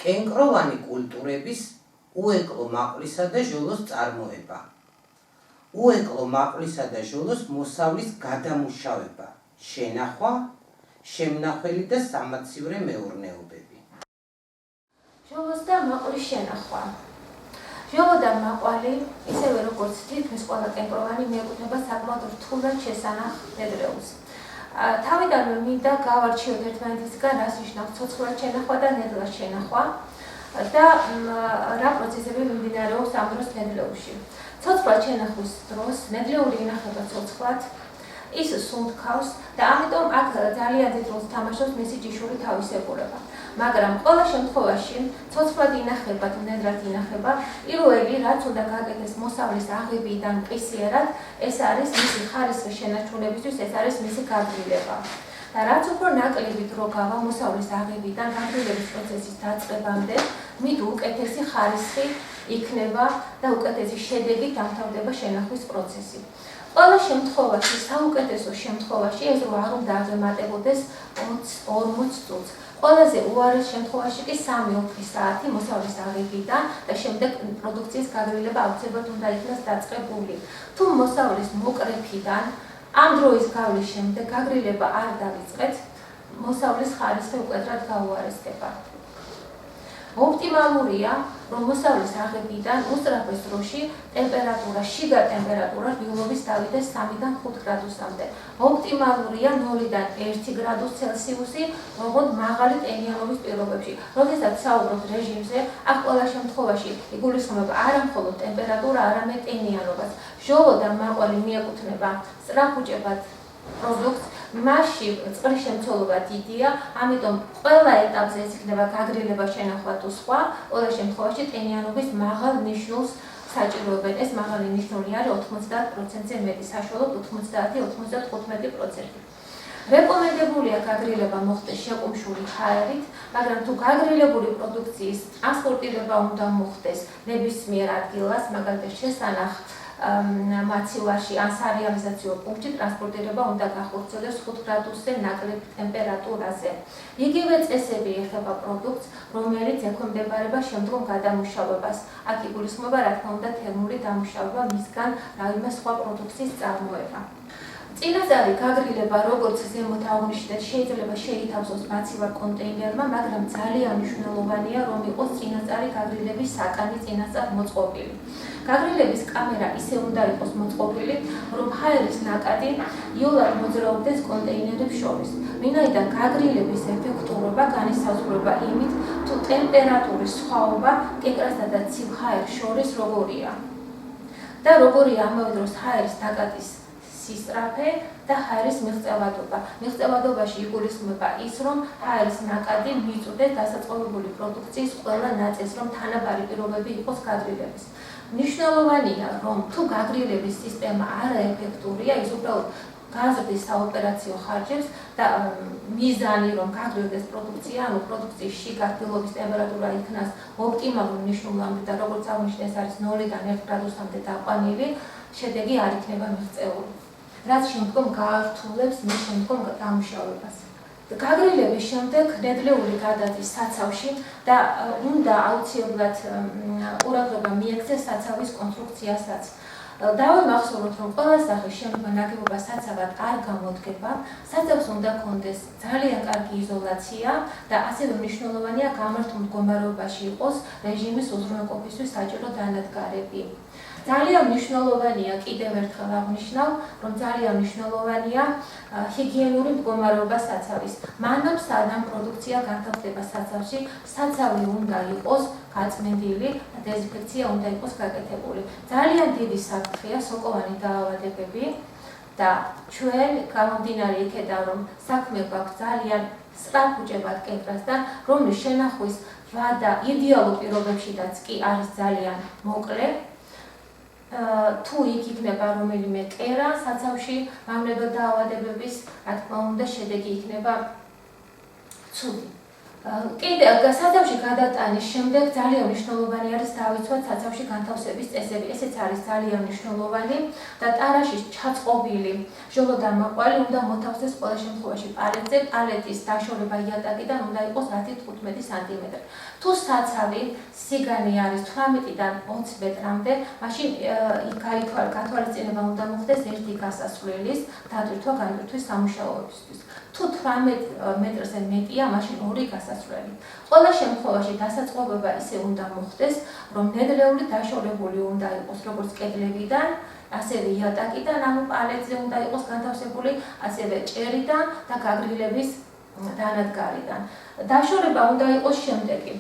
კენკროვანი კულტურების უეკლო მაყვლისა და ჟოლოს წარმოება. უეკლო მაყვლისა და ჟოლოს მოსავლის გადამუშავება, შენახვა, შემნახველი და სამაცივრე მეურნეობები. ჟოლოს და მაყვლის შენახვა. ჟოლო და მაყვალი, ისევე როგორც თითქმის ყველა კენკროვანი, მიეკუთვნება საკმაოდ რთულად შესანახ ნედლეულს. თავიდანვე მინდა გავარჩიოთ ერთმანეთისგან, რას ნიშნავს ცოცხლად შენახვა და ნედლად შენახვა და რა პროცესები მიმდინარეობს ამ დროს ნედლეულში. ცოცხლად შენახვის დროს ნედლეული ინახება ცოცხლად, ის სუნთქავს და ამიტომ აქ ძალიან დიდ როლს თამაშობს მისი ჯიშური თავისებურება. მაგრამ ყველა შემთხვევაში ცოცხლად ინახება თუ ნედლად ინახება, პირველი რაც უნდა გაკეთდეს მოსავლის აღებიდან მყისიერად, ეს არის მისი ხარისხის შენარჩუნებისთვის, ეს არის მისი გაგრილება. და რაც უფრო ნაკლები დრო გავა მოსავლის აღებიდან გაგრილების პროცესის დაწყებამდე, მით უკეთესი ხარისხი იქნება და უკეთესი შედეგი დამთავრდება შენახვის პროცესი. ყველა შემთხვევაში, საუკეთესო შემთხვევაში ეს რო არ უნდა აღემატებოდეს 20-40 წუთს. ყველაზე უარეს შემთხვევაში კი 3-4 საათი მოსავლის აღებიდან და შემდეგ პროდუქციის გაგრილება აუცილებლად უნდა იქნას დაწყებული. თუ მოსავლის მოკრეფიდან ამ დროის გავლის შემდეგ გაგრილება არ დავიწყეთ, მოსავლის ხარისხი უკეთრად გაუარესდება. ოპტიმალურია, რომ მოსავლის აღებიდან უსწრაფეს დროში ტემპერატურა, შიგა ტემპერატურა რბილობის დავიდეს 3-დან 5 გრადუსამდე. ოპტიმალურია 0-დან 1 გრადუს ცელსიუსი, ოღონდ მაღალი ტენიანობის პირობებში. როდესაც საუბრობთ რეჟიმზე, აქ ყველა შემთხვევაში იგულისხმება არა მხოლოდ ტემპერატურა, არამედ ტენიანობაც. ჟოლო და მაყვალი მიეკუთვნება სწრაფუჭებად პროდუქტს, მასში წყლის შემცველობა დიდია, ამიტომ ყველა ეტაპზე ეს იქნება გაგრილება, შენახვა თუ სხვა, ყველა შემთხვევაში ტენიანობის მაღალ ნიშნულს საჭიროებენ. ეს მაღალი ნიშნული არის 90%-ზე მეტი, საშუალოდ 90-95%. რეკომენდებულია გაგრილება მოხდეს შეყუმშული ჰაერით, მაგრამ თუ გაგრილებული პროდუქციის ტრანსპორტირება უნდა მოხდეს ნებისმიერ ადგილას, მაგალითად შესანახ მაცივარში ან სარეალიზაციო პუნქტში ტრანსპორტირება უნდა გახორციელდეს 5 გრადუსზე ნაკლებ ტემპერატურაზე. იგივე წესები ეხება პროდუქტს, რომელიც ექვემდებარება შემდგომ გადამუშავებას. აქ იგულისხმება, რა თქმა უნდა, თერმული დამუშავება, მისგან რაიმე სხვა პროდუქციის წარმოება. წინასწარი გაგრილება, როგორც ზემოთ აღნიშნეთ, შეიძლება შეითავსოს მაცივარ კონტეინერმა, მაგრამ ძალიან მნიშვნელოვანია, რომ იყოს წინასწარი გაგრილების საკანი წინასწარ მოწყობილი. გაგრილების კამერა ისე უნდა იყოს მოწყობილი, რომ ჰაერის ნაკადი იოლად მოძრაობდეს კონტეინერებს შორის. ვინაიდან გაგრილების ეფექტურობა განისაზღვრება იმით, თუ ტემპერატურის სხვაობა კენკრასა და ცივ ჰაერს შორის როგორია. და როგორია ამავე დროს ჰაერის ნაკადის სისწრაფე და ჰაერის მიღწევადობა. მიღწევადობაში იგულისხმება ის, რომ ჰაერის ნაკადი მიწვდეს დასაწყობებული პროდუქციის ყველა ნაწილს, რომ თანაბარი პირობები იყოს გაგრილების. მნიშვნელოვანია, რომ თუ გაგრილების სისტემა არაეფექტურია, ის უბრალოდ გაზრდის საოპერაციო ხარჯებს და მიზანი, რომ გაგრილდეს პროდუქცია, ანუ პროდუქციის შიგა რბილობის ტემპერატურა იქნას ოპტიმალურ ნიშნულამდე და როგორც აღნიშნეს, არის 0-დან 1 გრადუსამდე დაყვანილი, შედეგი არ იქნება მიღწეული. რაც შემდგომ გაართულებს მის შემდგომ დამუშავებას. გაგრილების შემდეგ ნედლეული გადადის საცავში და უნდა აუცილებლად ყურადღება მიექცეს საცავის კონსტრუქციასაც. დავამახსოვროთ, რომ ყველა სახის შემდგომ ნაგებობა საცავად არ გამოდგება, საცავს უნდა ჰქონდეს ძალიან კარგი იზოლაცია და ასევე მნიშვნელოვანია გამართულ მდგომარეობაში იყოს რეჟიმის უზრუნველყოფისთვის საჭირო დანადგარები. ძალიან მნიშვნელოვანია, კიდევ ერთხელ აღნიშნავ, რომ ძალიან მნიშვნელოვანია ჰიგიენური მდგომარეობა საცავის. მანამ სანამ პროდუქცია განთავსდება საცავში, საცავი უნდა იყოს გაწმენდილი და დეზინფექცია უნდა იყოს გაკეთებული. ძალიან დიდი საფრთხეა სოკოვანი დაავადებები და ჩვენ გამომდინარე იქედან, რომ საქმე გვაქვს ძალიან სწრაფუჭებად კენკრასთან, რომლის შენახვის ვადა იდეალურ პირობებშიც კი არის ძალიან მოკლე. თუ იქ იქნება რომელიმე კერა საცავში მავნებელ დაავადებების, რა თქმა უნდა, შედეგი იქნება ცუდი. კიდე საცავში გადატანის შემდეგ ძალიან მნიშვნელოვანი არის დავიცვათ საცავში განთავსების წესები. ესეც არის ძალიან მნიშვნელოვანი და ტარაშის ჩაწყობილი ჟოლო და მაყვალი უნდა მოთავსდეს ყველა შემთხვევაში პალეტზე. პალეტის დაშორება იატაკიდან უნდა იყოს 10-15 სანტიმეტრი. თუ საცავი სიგანი არის 18-დან 20 მეტრამდე, მაშინ გათვალისწინება უნდა მოხდეს ერთი გასასვლელის დატვირთვა-განტვირთვის სამუშაოებისთვის. თუ 18 მეტრზე მეტია, მაშინ ორი გასასვლელი. ყველა შემთხვევაში დასაწყობება ისე უნდა მოხდეს, რომ ნედლეული დაშორებული უნდა იყოს როგორც კედლებიდან, ასევე იატაკიდან, ანუ პალეტზე უნდა იყოს განთავსებული, ასევე ჭერიდან და გაგრილების დანადგარიდან. დაშორება უნდა იყოს შემდეგი.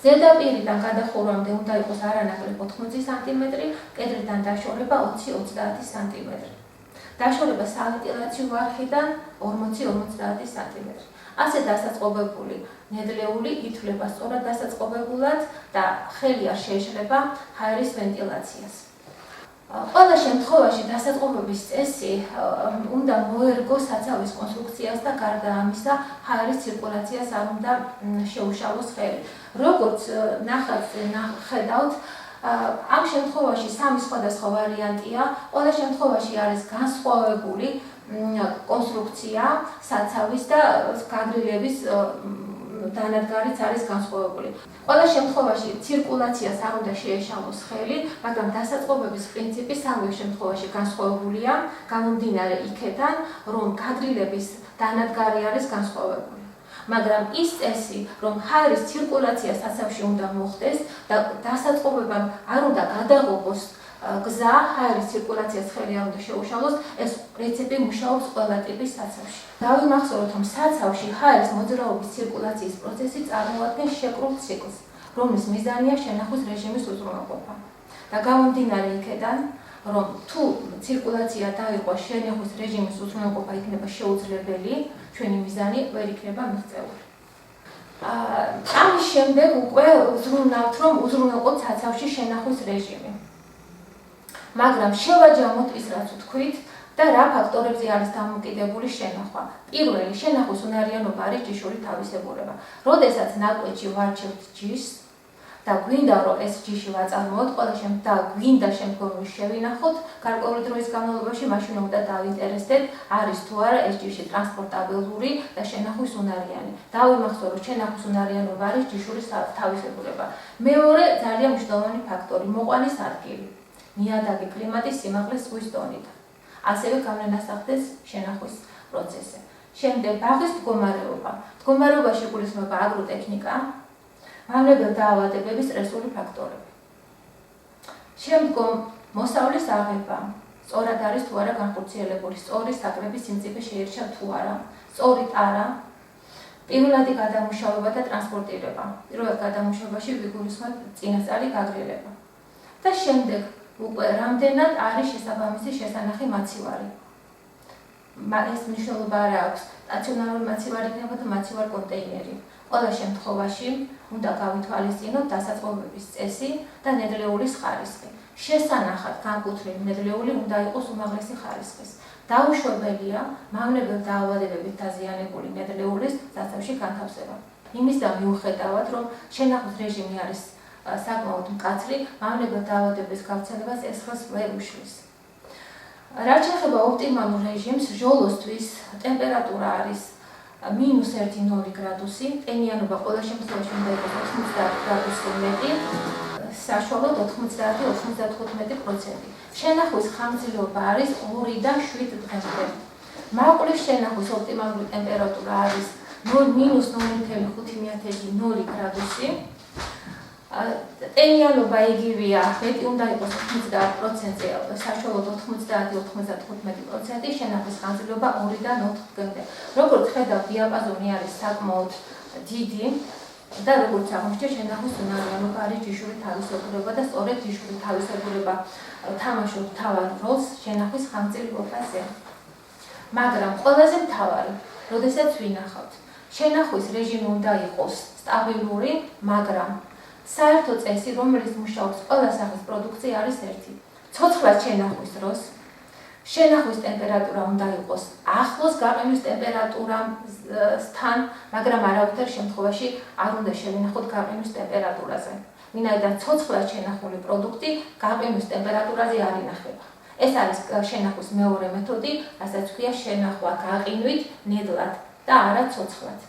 ზედაპირიდან გადახურვამდე უნდა იყოს არანაკლებ 80 სანტიმეტრი, კედლიდან დაშორება 20-30 სანტიმეტრი. დაშორება სავენტილაციო არხიდან 40-50 სანტიმეტრი. ასე დასაწყობებული ნედლეული ითვლება სწორად დასაწყობებულად და ხელი არ შეეშლება ჰაერის ვენტილაციას. ყველა შემთხვევაში დასაწყობების წესი უნდა მოერგოს საცავის კონსტრუქციას და გარდა ამისა ჰაერის ცირკულაციას არ უნდა შეუშალოს ხელი. როგორც ხედავთ, ამ შემთხვევაში სამი სხვადასხვა ვარიანტია. ყველა შემთხვევაში არის განსხვავებული კონსტრუქცია საცავის და გაგრილების დანადგარიც არის განსხვავებული. ყველა შემთხვევაში ცირკულაციას არ უნდა შეეშალოს ხელი, მაგრამ დასაწყობების პრინციპი სამივე შემთხვევაში განსხვავებულია, გამომდინარე იქედან, რომ გაგრილების დანადგარი არის განსხვავებული. მაგრამ ის წესი, რომ ჰაერის ცირკულაცია საცავში უნდა მოხდეს და დასაწყობებამ არ უნდა გადაღობოს გზა, ჰაერის ცირკულაციას ხელი არ უნდა შეუშალოს, ეს პრინციპი მუშაობს ყველა ტიპის საცავში. დავიმახსოვროთ, რომ საცავში ჰაერის მოძრაობის ცირკულაციის პროცესი წარმოადგენს შეკრულ ციკლს, რომლის მიზანია შენახვის რეჟიმის უზრუნველყოფა. და გამომდინარე იქედან, რომ თუ ცირკულაცია დაირღვა შენახვის რეჟიმის უზრუნველყოფა იქნება შეუძლებელი, ჩვენი მიზანი ვერ იქნება მიღწეული. ამის შემდეგ უკვე ვზრუნავთ, რომ უზრუნველყოთ საცავში შენახვის რეჟიმი. მაგრამ შევაჯამოთ ის, რაც ვთქვით და რა ფაქტორებზე არის დამოკიდებული შენახვა. პირველი, შენახვის უნარიანობა არის ჯიშური თავისებურება. როდესაც ნაკვეთში ვარჩევთ ჯიშს და გვინდა რომ ეს ჯიში ვაწარმოოთ, ყველა და გვინდა შემდგომში შევინახოთ, გარკვეული დროის განმავლობაში მაშინ უნდა დავინტერესდეთ, არის თუ არა ეს ჯიში ტრანსპორტაბელური და შენახვის უნარიანი. დავიმახსოვროთ, შენახვის უნარიანობა არის ჯიშური თავისებურება. მეორე ძალიან მნიშვნელოვანი ფაქტორი, მოყვანის ადგილი. ნიადაგი, კლიმატი, სიმაღლე, ზღვის დონიდან. ასევე გამენასახდეს შენახვის პროცესი. შემდეგ ბაღის მდგომარეობა. მდგომარეობაში გულისხმობა აგროტექნიკა, მავნებელ დაავადებები, სტრესული ფაქტორები. შემდგომ მოსავლის აღება. სწორად არის თუ არა განხორციელებული, სწორი საკრების სიმწიფე შეირჩა თუ არა, სწორი ტარა, პირველადი გადამუშავება და ტრანსპორტირება. პირველად გადამუშავებაში ვიგულისხმებთ წინასწარი გაგრილება. და შემდეგ უკვე რამდენად არის შესაბამისი შესანახი მაცივარი. ეს მნიშვნელობა არ აქვს, სტაციონარული მაცივარი იქნება და მაცივარ კონტეინერი. ყველა შემთხვევაში უნდა გავითვალისწინოთ დასაწყობების წესი და ნედლეულის ხარისხი. შესანახად განკუთვნილი ნედლეული უნდა იყოს უმაღლესი ხარისხის. დაუშვებელია მავნებელ დაავადებებით დაზიანებული ნედლეულის საცავში განთავსება. იმისა მიუხედავად, რომ შენახვის რეჟიმი არის საკმაოდ მკაცრი, მავნებელ დაავადების გავრცელებას ეს ხელს ვერ უშლის. რაც შეეხება ოპტიმალურ რეჟიმს, ჟოლოსთვის ტემპერატურა არის -1-0 გრადუსი, ტენიანობა ყველა შემთხვევაში უნდა იყოს 90 გრადუსზე მეტი, საშუალოდ 90-95%. შენახვის ხანგრძლივობა არის 2-დან 7 დღემდე. მაკვლის შენახვის ოპტიმალური ტემპერატურა არის -0.5-0 გრადუსი. ტენიანობა იგივეა, მეტი უნდა იყოს 90%-ზე, საშუალოდ 90-95%, შენახვის ხანგრძლივობა 2-დან 4 დღემდე. როგორც ხედავთ, დიაპაზონი არის საკმაოდ დიდი და როგორც აღმოჩნდა, შენახვის უნარიანობა არის ჯიშური თავისებურება და სწორედ ჯიშური თავისებურება თამაშობს მთავარ როლს შენახვის ხანგრძლივობაზე. მაგრამ ყველაზე მთავარი, როდესაც ვინახავთ, შენახვის რეჟიმი უნდა იყოს სტაბილური, მაგრამ საერთო წესი, რომელიც მუშაობს ყველა სახის პროდუქცია არის ერთი. ცოცხლად შენახვის დროს შენახვის ტემპერატურა უნდა იყოს ახლოს გაყინვის ტემპერატურასთან, მაგრამ არავითარ შემთხვევაში არ უნდა შევინახოთ გაყინვის ტემპერატურაზე. ვინაიდან ცოცხლად შენახული პროდუქტი გაყინვის ტემპერატურაზე არ ინახება. ეს არის შენახვის მეორე მეთოდი, რასაც ქვია შენახვა გაყინვით ნედლად და არა ცოცხლად.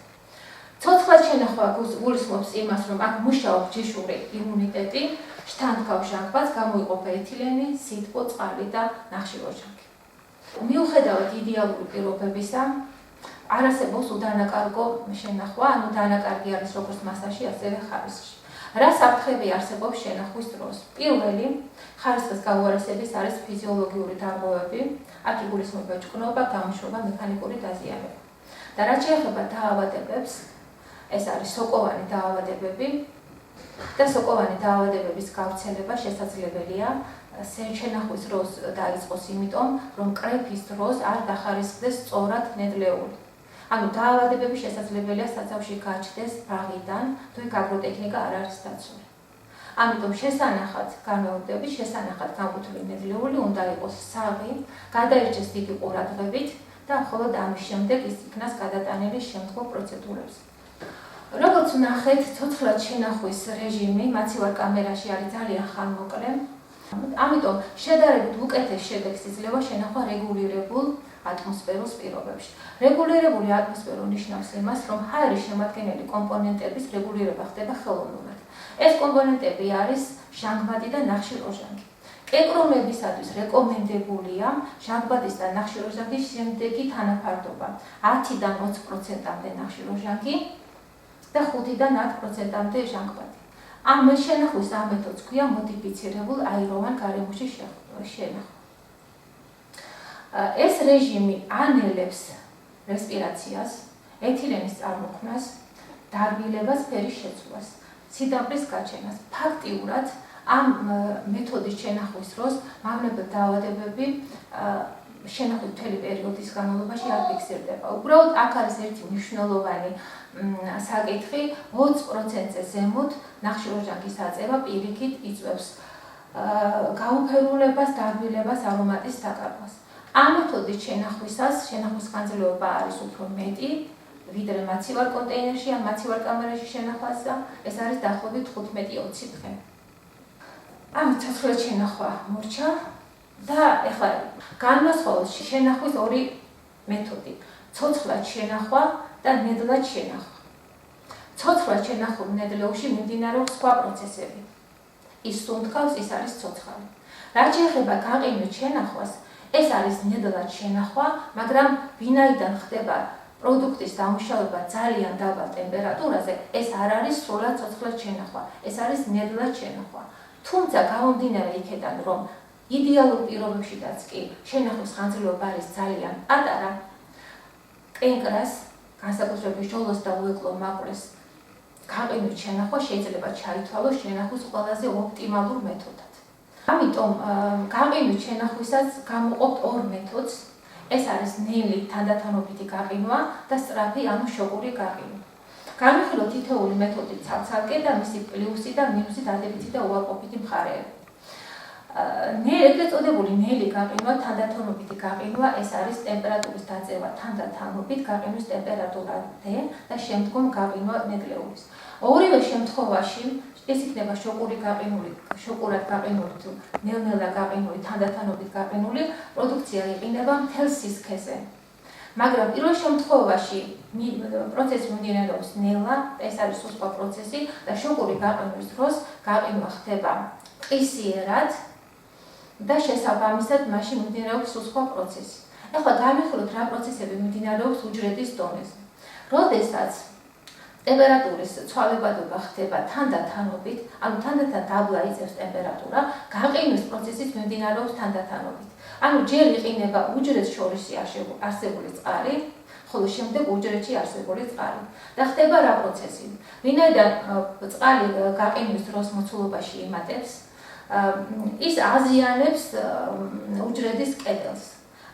ცოცხლად შენახვა გულისხმობს იმას, რომ აქ მუშაობს ჯიშური იმუნიტეტი, შთანთქავს ჟანგბადს, გამოიყოფა ეთილენი, სითბო, წყალი და ნახშირორჟანგი. მიუხედავად იდეალური პირობებისა, არ არსებობს უდანაკარგო შენახვა, ანუ დანაკარგი არის როგორც მასაში, ასევე ხარისხში. რა საფრთხები არსებობს შენახვის დროს? პირველი, ხარისხის გაუარესების არის ფიზიოლოგიური დარღვევები, აქ იგულისხმება ჭკნობა, გამოშვება, მექანიკური დაზიანება. და რაც შეეხება დაავადებებს, ეს არის სოკოვანი დაავადებები და სოკოვანი დაავადებების გავრცელება შესაძლებელია შენახვის დროს დაიწყოს იმიტომ, რომ კრეფის დროს არ დახარისხდეს სწორად ნედლეული. ანუ დაავადებები შესაძლებელია საწავში გაჩნდეს ბაღიდან, თუ იქ აგროტექნიკა არ არის დაცული. ამიტომ შესანახად განმეორდებით, შესანახად განკუთვნილი ნედლეული უნდა იყოს საღი, გადაირჩეს დიდი ყურადღებით და მხოლოდ ამის შემდეგ ის იქნას გადატანილი შემდგომ პროცედურებზე. როგორც ნახეთ, ცოცხლად შენახვის რეჟიმი მაცივარ კამერაში არის ძალიან ხანმოკლე. ამიტომ შედარებით უკეთეს შედეგს იძლევა შენახვა რეგულირებულ ატმოსფეროს პირობებში. რეგულირებული ატმოსფერო ნიშნავს იმას, რომ ჰაერის შემადგენელი კომპონენტების რეგულირება ხდება ხელოვნურად. ეს კომპონენტები არის ჟანგბადი და ნახშირორჟანგი. კეკრონებისათვის რეკომენდებულია ჟანგბადის და ნახშირორჟანგის შემდეგი თანაფარდობა: 10-დან 20%-მდე ნახშირორჟანგი და 5-დან 10%-მდე ჟანგბადი. ამ შენახვის ამ მეთოდს ქვია მოდიფიცირებულ აიროვან გარემოში შენახვა. ეს რეჟიმი ანელებს რესპირაციას, ეთილენის წარმოქმნას, დარბილებას, ფერის შეცვლას, სიდამპლის გაჩენას. ფაქტიურად ამ მეთოდის შენახვის დროს მავნებელ დაავადებები შენახვის მთელი პერიოდის განმავლობაში არ ფიქსირდება. უბრალოდ აქ არის ერთი მნიშვნელოვანი საკითხი, 20%-ზე ზემოთ ნახშირორჟანგის აწევა პირიქით იწვევს გაუფერულებას, დარბილებას, არომატის დაკარგვას. ამ მეთოდით შენახვისას შენახვის ხანძრეობა არის უფრო მეტი, ვიდრე მაცივარ კონტეინერში ან მაცივარ კამერაში შენახვასა, ეს არის დაახლოებით 15-20 დღე. ამ ცოცხლად შენახვა მორჩა და ეხლა განმასხვავებს შენახვის ორი მეთოდი: ცოცხლად შენახვა და ნედლად შენახვა. ცოცხლად შენახულ ნედლეულში მიმდინარეობს სხვა პროცესები. ის სუნთქავს, ის არის ცოცხალი. რაც შეეხება გაყინვით შენახვას, ეს არის ნედლად შენახვა, მაგრამ ვინაიდან ხდება პროდუქტის დამუშავება ძალიან დაბალ ტემპერატურაზე, ეს არ არის სრულად ცოცხლად შენახვა, ეს არის ნედლად შენახვა. თუმცა გამომდინარე იქედან, რომ იდეალურ პირობებშიც კი შენახვის ხანძრეობა არის ძალიან პატარა, კენკრას, განსაკუთრებით ჟოლოს და უეკლო მაყვრეს გაყინვით შენახვა შეიძლება ჩაითვალოს შენახვის ყველაზე ოპტიმალურ მეთოდად. ამიტომ გაყინვით შენახვისაც გამოვყოფთ ორ მეთოდს. ეს არის ნელი თანდათანობითი გაყინვა და სწრაფი, ანუ შოკური გაყინვა. განვიხილოთ თითოეული მეთოდი ცალ-ცალკე და მისი პლუსი და მინუსი დადებითი და უარყოფითი მხარეები. ეგრეთ წოდებული ნელი გაყინვა, თანდათანობითი გაყინვა, ეს არის ტემპერატურის დაწევა თანდათანობით გაყინვის ტემპერატურამდე და შემდგომ გაყინვა ნედლეულის. ორივე შემთხვევაში ეს იქნება შოკური გაყინული, შოკურად გაყინული თუ ნელ-ნელა გაყინული, თანდათანობით გაყინული პროდუქცია იყინება მთელ სისქეზე. მაგრამ პირველ შემთხვევაში პროცესი მიმდინარეობს ნელა, ეს არის სხვა პროცესი და შოკური გაყინვის დროს გაყინვა ხდება ყისიერად და შესაბამისად მაშინ მიმდინარეობს სხვა პროცესი. ეხლა განვიხილოთ რა პროცესები მიმდინარეობს უჯრედის დონეზე. როდესაც ტემპერატურის ცვალებადობა ხდება თანდათანობით, ანუ თანდათან დაბლა იწევს ტემპერატურა, გაყინვის პროცესიც მიმდინარეობს თანდათანობით. ანუ ჯერ იყინება უჯრედს შორის არსებული წყალი, ხოლო შემდეგ უჯრედში არსებული წყალი. და ხდება რა პროცესი? ვინაიდან წყალი გაყინვის დროს მოცულობაში იმატებს, ის აზიანებს უჯრედის კედელს.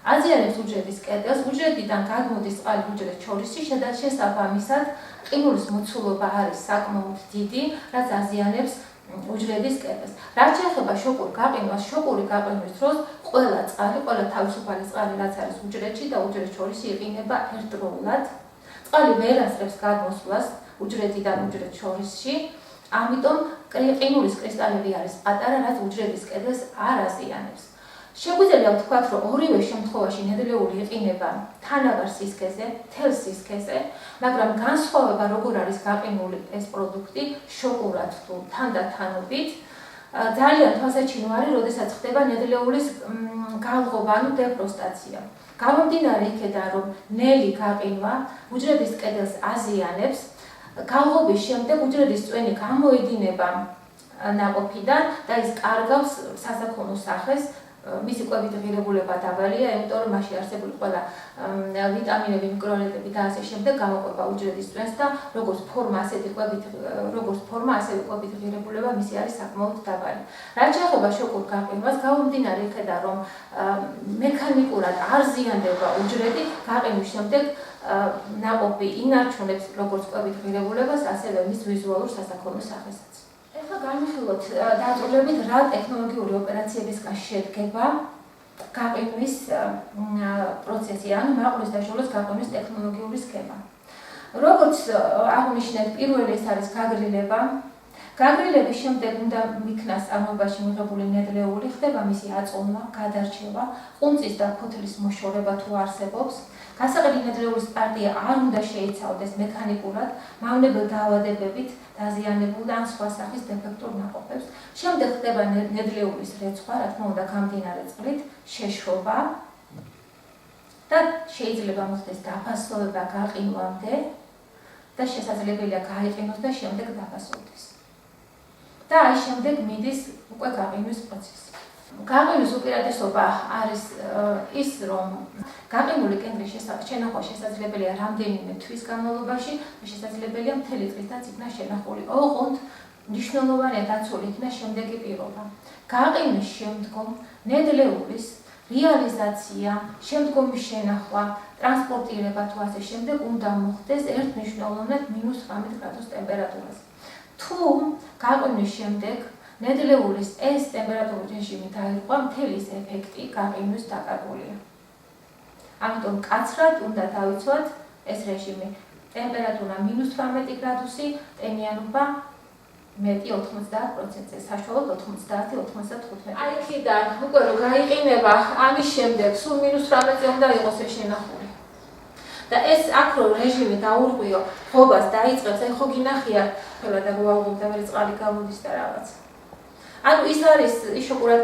აზიანებს უჯრედის კედელს, უჯრედიდან გადმოდის წყალი უჯრედს შორისი, შესაბამისად ყინულის მოცულობა არის საკმაოდ დიდი, რაც აზიანებს უჯრედის კედელს. რაც შეეხება შოკურ გაყინვას, შოკური გაყინვის დროს ყველა წყალი, ყველა თავისუფალი წყალი, რაც არის უჯრედში და უჯრედს შორის იყინება ერთდროულად. წყალი ვერ ასწრებს გადმოსვლას უჯრედიდან უჯრედს შორისში. ამიტომ ყინულის კრისტალები არის პატარა, რაც უჯრედის კედელს არ აზიანებს. შეგვიძლია ვთქვათ, რომ ორივე შემთხვევაში ნედლეული იყინება თანაბარ სისქეზე, თელ სისქეზე, მაგრამ განსხვავება როგორ არის გაყინული ეს პროდუქტი შოკურად თუ თანდათანობით ძალიან თვალსაჩინო არის, როდესაც ხდება ნედლეულის გალღობა, ანუ დეპროსტაცია. გამომდინარე იქედან, რომ ნელი გაყინვა უჯრედის კედელს აზიანებს, გალღობის შემდეგ უჯრედის წვენი გამოედინება ნაყოფიდან და ის კარგავს სასაქონლო სახეს. მისი კვებითი ღირებულება დაბალია, იმიტომ რომ მასში არსებული ყველა ვიტამინები, მიკროელემენტები და ასე შემდეგ გამოყვება უჯრედის წვენს და როგორც ფორმა, ასევე კვებითი ღირებულება მისი არის საკმაოდ დაბალი. რაც შეეხება შოკურ გაყინვას, გამომდინარე იქედან, რომ მექანიკურად არ ზიანდება უჯრედი, გაყინვის შემდეგ ნაყოფი ინარჩუნებს როგორც კვებით ღირებულებას, ასევე მის ვიზუალურ სასაქონლო სახესაც. ეხლა განვიხილოთ დაწვრილებით, რა ტექნოლოგიური ოპერაციებისგან შედგება გაყინვის პროცესი, ანუ მაყურის დაშორების გაყინვის ტექნოლოგიური სქემა. როგორც აღნიშნეთ, პირველი ეს არის გაგრილება. გაგრილების შემდეგ უნდა მიქნას წარმოებაში მიღებული ნედლეული, ხდება მისი აწონვა, გადარჩევა, ყუნწის და ფოთლის მოშორება თუ არსებობს. გასაყიდი ნედლეულის პარტია არ უნდა შეიცავდეს მექანიკურად, მავნებელ დაავადებებით დაზიანებულ და ან სხვა სახის დეფექტურ ნაყოფებს. შემდეგ ხდება ნედლეულის რეცხვა, რა თქმა უნდა, გამდინარე წყლით, შეშრობა და შეიძლება მოხდეს დაფასოვება გაყინვამდე და შესაძლებელია გაიყინოს და შემდეგ დაფასოვდეს. და აი შემდეგ მიდის უკვე გაყინვის პროცესი. გაყინვის უპირატესობა არის ის, რომ გაყინული კენდრის შენახვა შესაძლებელია რამდენიმე თვის განმავლობაში და შესაძლებელია მთელი წლითაც იქნა შენახული. ოღონდ მნიშვნელოვანია დაცული იქნა შემდეგი პირობა. გაყინვის შემდგომ ნედლეულის რეალიზაცია, შემდგომი შენახვა, ტრანსპორტირება თუ ასე შემდეგ უნდა მოხდეს ერთმნიშვნელოვნად -18 გრადუს ტემპერატურაზე. თუ გაყინვის შემდეგ ნედლეულის ეს ტემპერატურის რეჟიმი დაირღვა, მთელი ეს ეფექტი გაყინვის დაკარგულია. ამიტომ კაცრად უნდა დავიცვათ ეს რეჟიმი. ტემპერატურა -18 გრადუსი, ტენიანობა მეტი 90%-ზე, საშუალოდ 90-95. აი იქიდან უკვე რომ გაიყინება, ამის შემდეგ სულ -18-ზე უნდა იყოს ეს შენახული. და ეს აქ რო რეჟიმი დაურღვიო, ხობას დაიწყებს, აი ხო გინახია, ხელა და გვაუღობ და მე წყალი გამოდის და რაღაც. ანუ ის არის ის შოკურად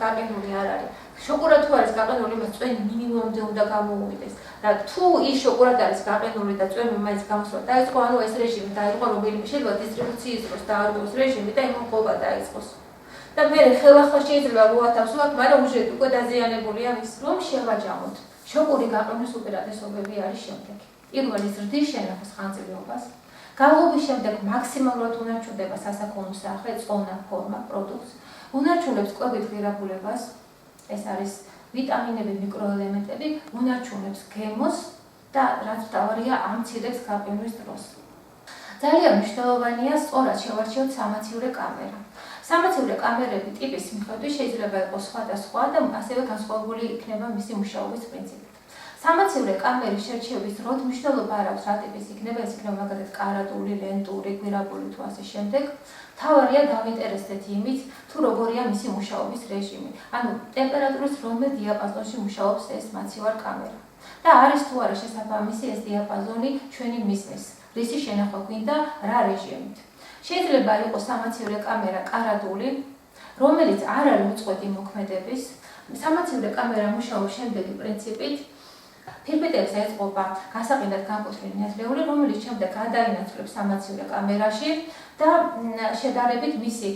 გაყინული არ არის. შოკურად თუ არის გაყინული, მას წვენი მინიმუმამდე უნდა გამოუვიდეს. და თუ ის შოკურად არის გაყინული და წვენი მაინც გამოსვლა დაიწყო, ანუ ეს რეჟიმი დაიწყო, რომელიმე შეიძლება დისტრიბუციის დროს დაარღვიოს რეჟიმი და იმ ხობა დაიწყოს. და მე ხელახლა შეიძლება მოათავსოთ, მაგრამ უჟედ უკვე დაზიანებულია ის, რომ შევაჯამოთ. შოკური გაყინვის უპირატესობები არის შემდეგი. პირველი ზრდის შენახვის ხანძრიობას. გალღობის შემდეგ მაქსიმალურად უნარჩუნდება სასაქონლო სახე, წონა, ფორმა, პროდუქტს. უნარჩუნებს კვებით ღირებულებას, ეს არის ვიტამინები, მიკროელემენტები, უნარჩუნებს გემოს და რაც მთავარია, ამცირებს გაყინვის დროს. ძალიან მნიშვნელოვანია სწორად შევარჩიოთ სამაცივრე კამერა. სამაცივრე კამერები ტიპის მიხედვით შეიძლება იყოს სხვადასხვა და ასევე განსხვავებული იქნება მისი მუშაობის პრინციპი. სამაცივრე კამერის შერჩევის დროს მნიშვნელობა არ აქვს რა ტიპის იქნება, ეს იქნება მაგალითად კარატული, ლენტური, გვირაბული თუ ასე შემდეგ. მთავარია დავინტერესდეთ იმით, თუ როგორია მისი მუშაობის რეჟიმი. ანუ ტემპერატურის რომელ დიაპაზონში მუშაობს ეს მაცივარ კამერა. და არის თუ არა შესაბამისი ეს დიაპაზონი ჩვენი მიზნის, რისი შენახვა გვინდა რა რეჟიმით. შეიძლება იყოს სამაცივრე კამერა კარატული, რომელიც არ არის უწყვეტი მოქმედების. სამაცივრე კამერა მუშაობს შემდეგი პრინციპით. ფირფიტებს ეწყობა გასაყიდად განკუთვნილი ნედლეული, რომელიც შემდეგ გადაინაცვლებს სამაცივრე კამერაში და შედარებით მისი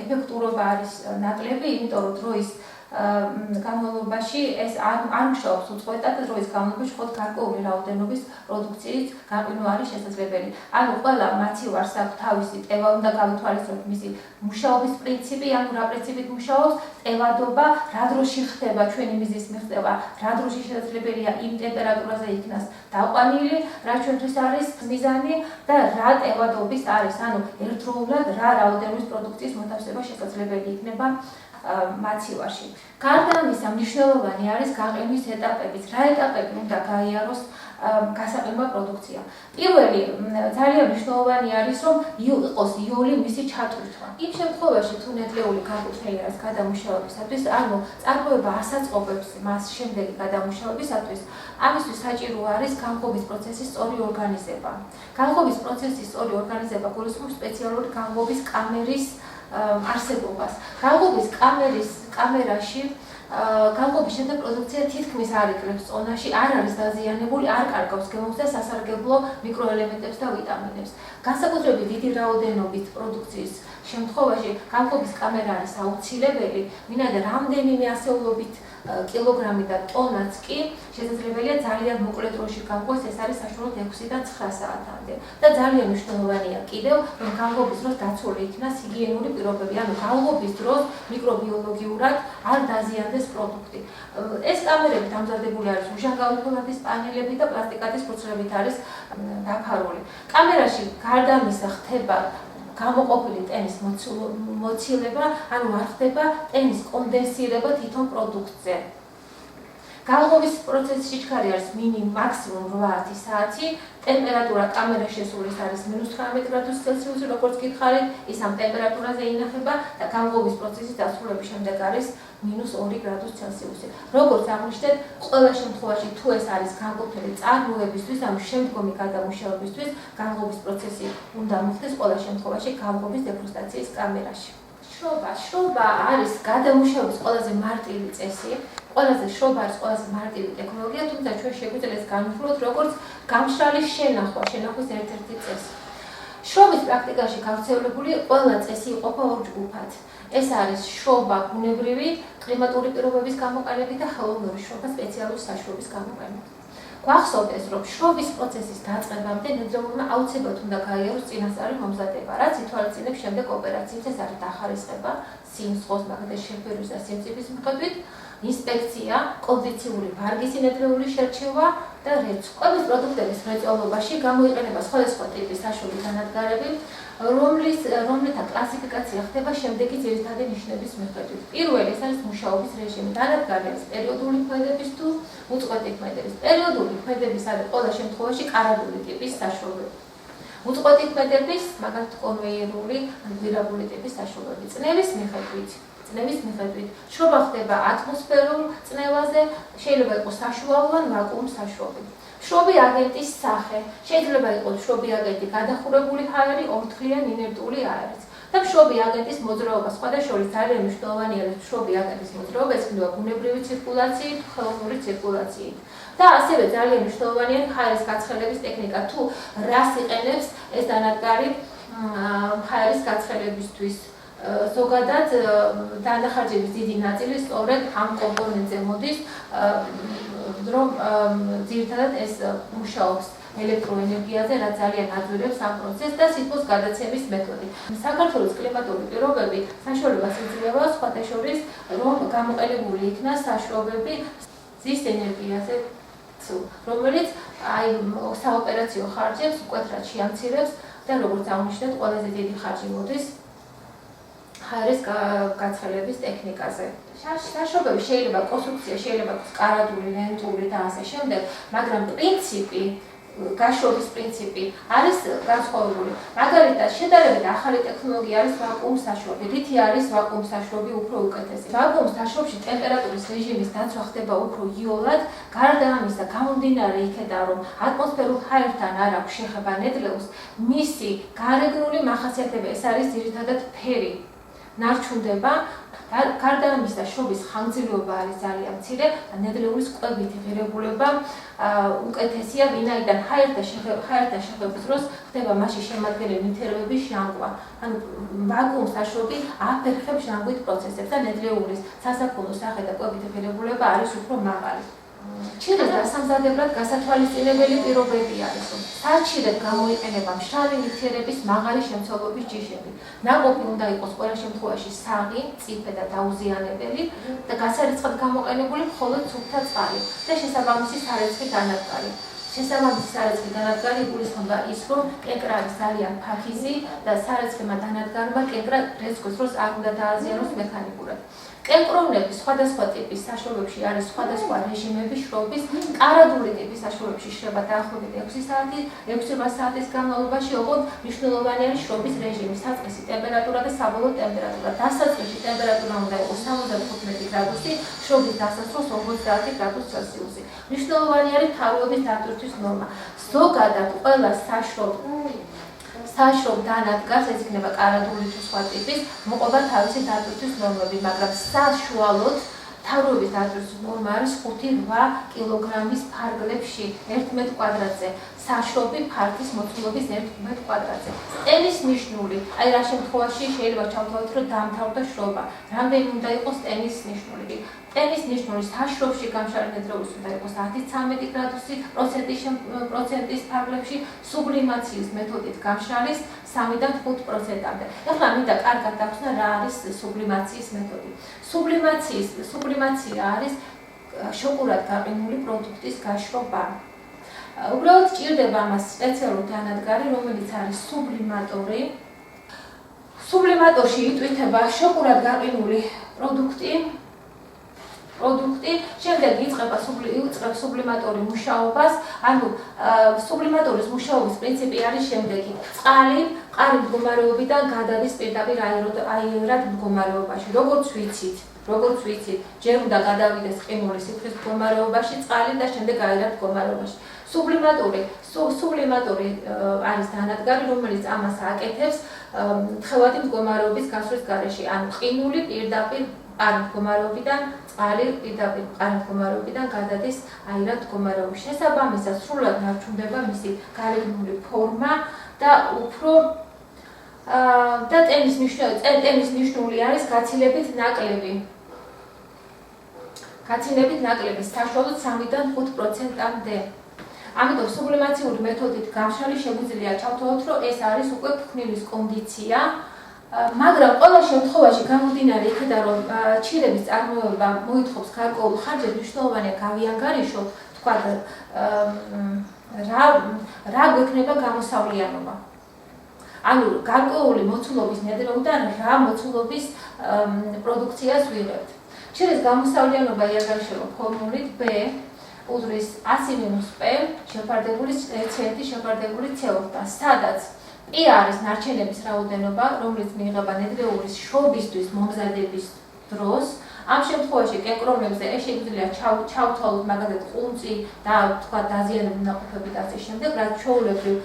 ეფექტურობა არის ნაკლები, იმიტომ რომ დროის განმავლობაში ეს არ მუშაობს უწყვეტად, დროის განმავლობაში მხოლოდ გარკვეული რაოდენობის პროდუქციის გაყიდვა არის შესაძლებელი. ანუ ყველა მაცივარს აქვს თავისი ტევა, უნდა გავითვალისწინოთ მისი მუშაობის პრინციპი, ანუ რა პრინციპით მუშაობს, ტევადობა, რა დროში ხდება ჩვენი მიზნის მიღწევა, რა დროში შესაძლებელია იმ ტემპერატურაზე იქნას დაყვანილი, რა ჩვენთვის არის მიზანი და რა ტევადობის არის, ანუ ერთდროულად რა რაოდენობის პროდუქციის მოთავსება შესაძლებელი იქნება მაცივარში. გარდა ამისა, მნიშვნელოვანი არის გაყიდვის ეტაპებიც. რა ეტაპები უნდა გაიაროს გასაყიდვა პროდუქცია. პირველი ძალიან მნიშვნელოვანი არის, რომ იყოს იოლი მისი ჩატვირთვა. იმ შემთხვევაში, თუ ნედლეული განკუთვნილი არის გადამუშავებისათვის, ანუ წარმოება ასაწყობებს მას შემდეგი გადამუშავებისათვის, ამისთვის საჭირო არის განყოფის პროცესის სწორი ორგანიზება. განყოფის პროცესის სწორი ორგანიზება გულისხმობს სპეციალური განყოფის კამერის არსებობას. განყოფის კამერაში განყოფის შემდეგ პროდუქცია თითქმის არ იკრებს წონაში, არ არის დაზიანებული, არ კარგავს გემოს და სასარგებლო მიკროელემენტებს და ვიტამინებს. განსაკუთრებით დიდი რაოდენობით პროდუქციის შემთხვევაში განყოფის კამერა არის აუცილებელი, ვინაიდან რამდენიმე ასეულობით კილოგრამი და ტონაც კი შესაძლებელია ძალიან მოკლე დროში განყვეს, ეს არის საშუალოდ 6-დან 9 საათამდე. და ძალიან მნიშვნელოვანია კიდევ, რომ განყოფის დროს დაცული იქნას ჰიგიენური პირობები, ანუ განყოფის დროს მიკრობიოლოგიურად არ დაზიანდეს პროდუქტი. ეს კამერები დამზადებული არის უჟანგავი ფორმატის პანელები და პლასტიკატის ფურცლებით არის დაფარული. კამერაში გარდა ამისა ხდება გამოყოფილი ტენის მოცილება, ანუ არ ხდება ტენის კონდენსირება თვითონ პროდუქტზე. განყოფის პროცესის სიჩქარე არის მაქსიმუმ 8 საათი, ტემპერატურა კამერას შესulis არის -19 გრადუსი ცელსიუსი, როგორც გითხარით, ის ამ ტემპერატურაზე ინახება და განყოფის პროცესის დასრულების შემდეგ არის -2 გრადუსი ცელსიუსი. როგორც აღნიშნეთ, ყველა შემთხვევაში თუ ეს არის განყოფილი წარმოებისთვის, ანუ შემდგომი გადამუშავებისთვის, განყოფის პროცესი უნდა მოხდეს ყველა შემთხვევაში განყოფის დეფრუსტრაციის კამერაში. შრობა არის გადამუშავების ყველაზე მარტივი წესი. შრობა არის ყველაზე მარტივი ტექნოლოგია, თუმცა ჩვენ შეგვიძლია ეს განვიხილოთ როგორც გამშრალი შენახვის ერთ-ერთი წესი. შრობის პრაქტიკაში გავრცელებული ყველა წესი იყოფა ორ ჯგუფად. ეს არის შრობა ბუნებრივი, კლიმატური პირობების გამოყენებით და ხელოვნური შრობა სპეციალური საშუალების გამოყენებით. გვახსოვდეს, რომ შრობის პროცესის დაწყებამდე ნედლეულმა აუცილებლად უნდა გაიაროს წინასწარი მომზადება, რაც ითვალისწინებს შემდეგ ოპერაციებს, ეს არის დახარისხება, სიმსხოს, მაგალითად შეფერვის და სიმწიფის მიხედვით, ინსპექცია, კონდიციური ვარგისი ნედლეული შერჩევა და რეცვა. კვების პროდუქტების მრეწველობაში გამოიყენება სხვადასხვა ტიპის საშუალო განადგარები, რომლეთა კლასიფიკაცია ხდება შემდეგი ძირითადი ნიშნების მიხედვით. პირველი ეს არის მუშაობის რეჟიმი. დანადგარი არის პერიოდული ქმედების თუ უწყვეტი ქმედების. პერიოდული ქმედების არის ყველა შემთხვევაში კარადული ტიპის საშუალოები. უწყვეტი ქმედების, მაგალითად კონვეიერული, გვირაბული ტიპის საშუალოები. წნევის მიხედვით შრობა ხდება ატმოსფერულ წნევაზე, შეიძლება იყოს საშუალო ან ვაკუუმ საშუალო. შრობი აგენტის სახე შეიძლება იყოს შრობი აგენტი გადახურებული ჰაერი, ორთქლიან ინერტული აერით. და შრობი აგენტის მოძრაობა სხვადასხვა ძალიან მნიშვნელოვანია შრობი აგენტის მოძრაობა, ეს ხდება ბუნებრივი ცირკულაციით, ხელოვნური ცირკულაციით. და ასევე ძალიან მნიშვნელოვანია ჰაერის გაცხელების ტექნიკა, თუ რას იყენებს ეს დანადგარი ჰაერის გაცხელებისთვის. ზოგადად დანახარჯების დიდი ნაწილი სწორედ ამ კომპონენტზე მოდის, რომ ძირითადად ეს მუშაობს ელექტროენერგიაზე, რაც ძალიან აძვირებს ამ პროცესს და სითბოს გადაცემის მეთოდი. საქართველოს კლიმატური პირობები საშუალებას იძლევა სხვათა შორის, რომ გამოყენებული იქნას საშუალებები ზის ენერგიაზე, რომელიც საოპერაციო ხარჯებს მკვეთრად შეამცირებს და როგორც აღნიშნეთ, ყველაზე დიდი ხარჯი მოდის ჰაერის გაცხელების ტექნიკაზე. საშუალებები შეიძლება კონსტრუქცია შეიძლება იყოს კარადული, ლენტური და ასე შემდეგ, მაგრამ პრინციპი, გაშრობის პრინციპი არის განსხვავებული. მაგალითად, შედარებით ახალი ტექნოლოგია არის ვაკუუმ საშუალები. რითი არის ვაკუუმ საშუალები უფრო უკეთესი? ვაკუუმ საშუალებში ტემპერატურის რეჟიმის დაცვა ხდება უფრო იოლად, გარდა ამისა, გამომდინარე იქედან, რომ ატმოსფერულ ჰაერთან არ აქვს შეხება ნედლეულს, მისი გარეგნული მახასიათებელი ეს არის ძირითადად ფერი. ნარჩუნდება გარდა ამისა, შრობის ხანგრძლივობა არის ძალიან მცირე და ნედლეულის კვებითი ღირებულება უკეთესია, ვინაიდან ჰაერთან შეხების დროს ხდება მასში შემადგენელი ნივთიერებების ჟანგვა. ანუ ვაკუუმს აშრობი აფერხებს ჟანგვით პროცესებს და ნედლეულის სასაქონლო სახე და კვებითი ღირებულება არის უფრო მაღალი. ჩირეს დასამზადებლად გასათვალისწინებელი პირობები არის, რომ საჩირად გამოიყენება მშრალი ნივთიერების მაღალი შემცველობის ჯიშები. ნაყოფი უნდა იყოს ყველა შემთხვევაში საღი, მწიფე და დაუზიანებელი და გასარიცხად გამოყენებული მხოლოდ სუფთა წყალი და შესაბამისი სარეცხი დანადგარი. შესაბამისი სარეცხი დანადგარი იგულისხმება ის, რომ კენკრა არის ძალიან ფაქიზი და სარეცხმა დანადგარმა კენკრა რეცქოს დროს არ უნდა დააზიანოს მექანიკურად. კენკროვნების სხვადასხვა ტიპის საშუალებებში არის სხვადასხვა რეჟიმების შრობის, კარადული ტიპის საშუალებებში შრება დაახლოებით 6 საათის განმავლობაში, ოღონდ მნიშვნელოვანი არის შრობის რეჟიმი, საწყისი ტემპერატურა და საბოლოო ტემპერატურა. დასაწყისში ტემპერატურა უნდა იყოს 75 გრადუსი, შრობის დასასრულს 50 გრადუს ცელსიუსი. მნიშვნელოვანი არის თავრების დატვირთვის ნორმა. ზოგადად ყველა საშრობ დანადგარს, ეს იქნება კარადული თუ სხვა ტიპის, მოყვება თავისი დატვირთვის ნორმები, მაგრამ საშუალოდ თავრების დატვირთვის ნორმა არის 5-8 კილოგრამის ფარგლებში 1 მეტრ კვადრატზე. საშრობი ფართის მოცულობის 1 მეტრ კვადრატზე. ტენის ნიშნული, აი რა შემთხვევაში შეიძლება ჩავთავაზოთ, რომ დაამთავრდა შრობა. რამდენი უნდა იყოს ტენის ნიშნული? ტენის ნიშნული საშრობში გამშრალი ნედლეულის უნდა იყოს 10-13 გრადუსი პროცენტის ფარგლებში, სუბლიმაციის მეთოდით გამშრალის 3-დან 5%-მდე. ეხლა მინდა კარგად დავხსნა რა არის სუბლიმაციის მეთოდი. სუბლიმაცია არის შოკურად გაყინული პროდუქტის გაშრობა. უბრალოდ ჭირდება ამას სპეციალური დანადგარი, რომელიც არის სუბლიმატორი. სუბლიმატორში იტვირთება შოკურად გაყინული პროდუქტი, შემდეგ იწყება სუბლიმატორის მუშაობას, ანუ სუბლიმატორის მუშაობის პრინციპი არის შემდეგი: წყალი მყარი მდგომარეობიდან გადადის პირდაპირ აირად მდგომარეობაში. როგორც ვიცით, ჯერ უნდა გადავიდეს ყინული სიფრის მდგომარეობაში წყალი და შემდეგ აირად მდგომარეობაში. სუბლიმატორი არის დანადგარი, რომელიც ამას აკეთებს თხევადი მდგომარეობის გასვლის გარეშე, ანუ ყინული პირდაპირ მყარი მდგომარეობიდან წყალი პირდაპირ მყარი მდგომარეობიდან გადადის აირად მდგომარეობაში. შესაბამისად, სრულად ნარჩუნდება მისი გარეგნული ფორმა და უფრო და ტენის ნიშნული არის გაცილებით ნაკლები, საშუალოდ 3-დან 5%-მდე. ამიტომ სუბლიმაციური მეთოდით გამშრალი შეგვიძლია ჩავთვალოთ, რომ ეს არის უკვე ფხვნილის კონდიცია. მაგრამ ყველა შემთხვევაში გამომდინარე იქიდან, რომ ჩირების წარმოება მოითხოვს გარკვეულ ხარჯებს, მნიშვნელოვანია გავიანგარიშოთ, თქვა რა გვექნება გამოსავლიანობა. ანუ გარკვეული მოცულობის ნედლეულიდან რა მოცულობის პროდუქციას ვიღებთ. ჩირეს გამოსავლიანობა იარგაშევა ფორმულით B უდრის 100-P შეფარდებული C1 შეფარდებული CO2-თან, სადაც P არის ნარჩენების რაოდენობა, რომელიც მიიღება ნედლეულის შრობისთვის მომზადების დროს. ამ შემთხვევაში კენკროვნებზე ეს შეგვიძლია ჩავთვალოთ მაგალითად ყუნწი და თქვა დაზიანებული ნაყოფები და ასე შემდეგ, რაც ჩვეულებრივ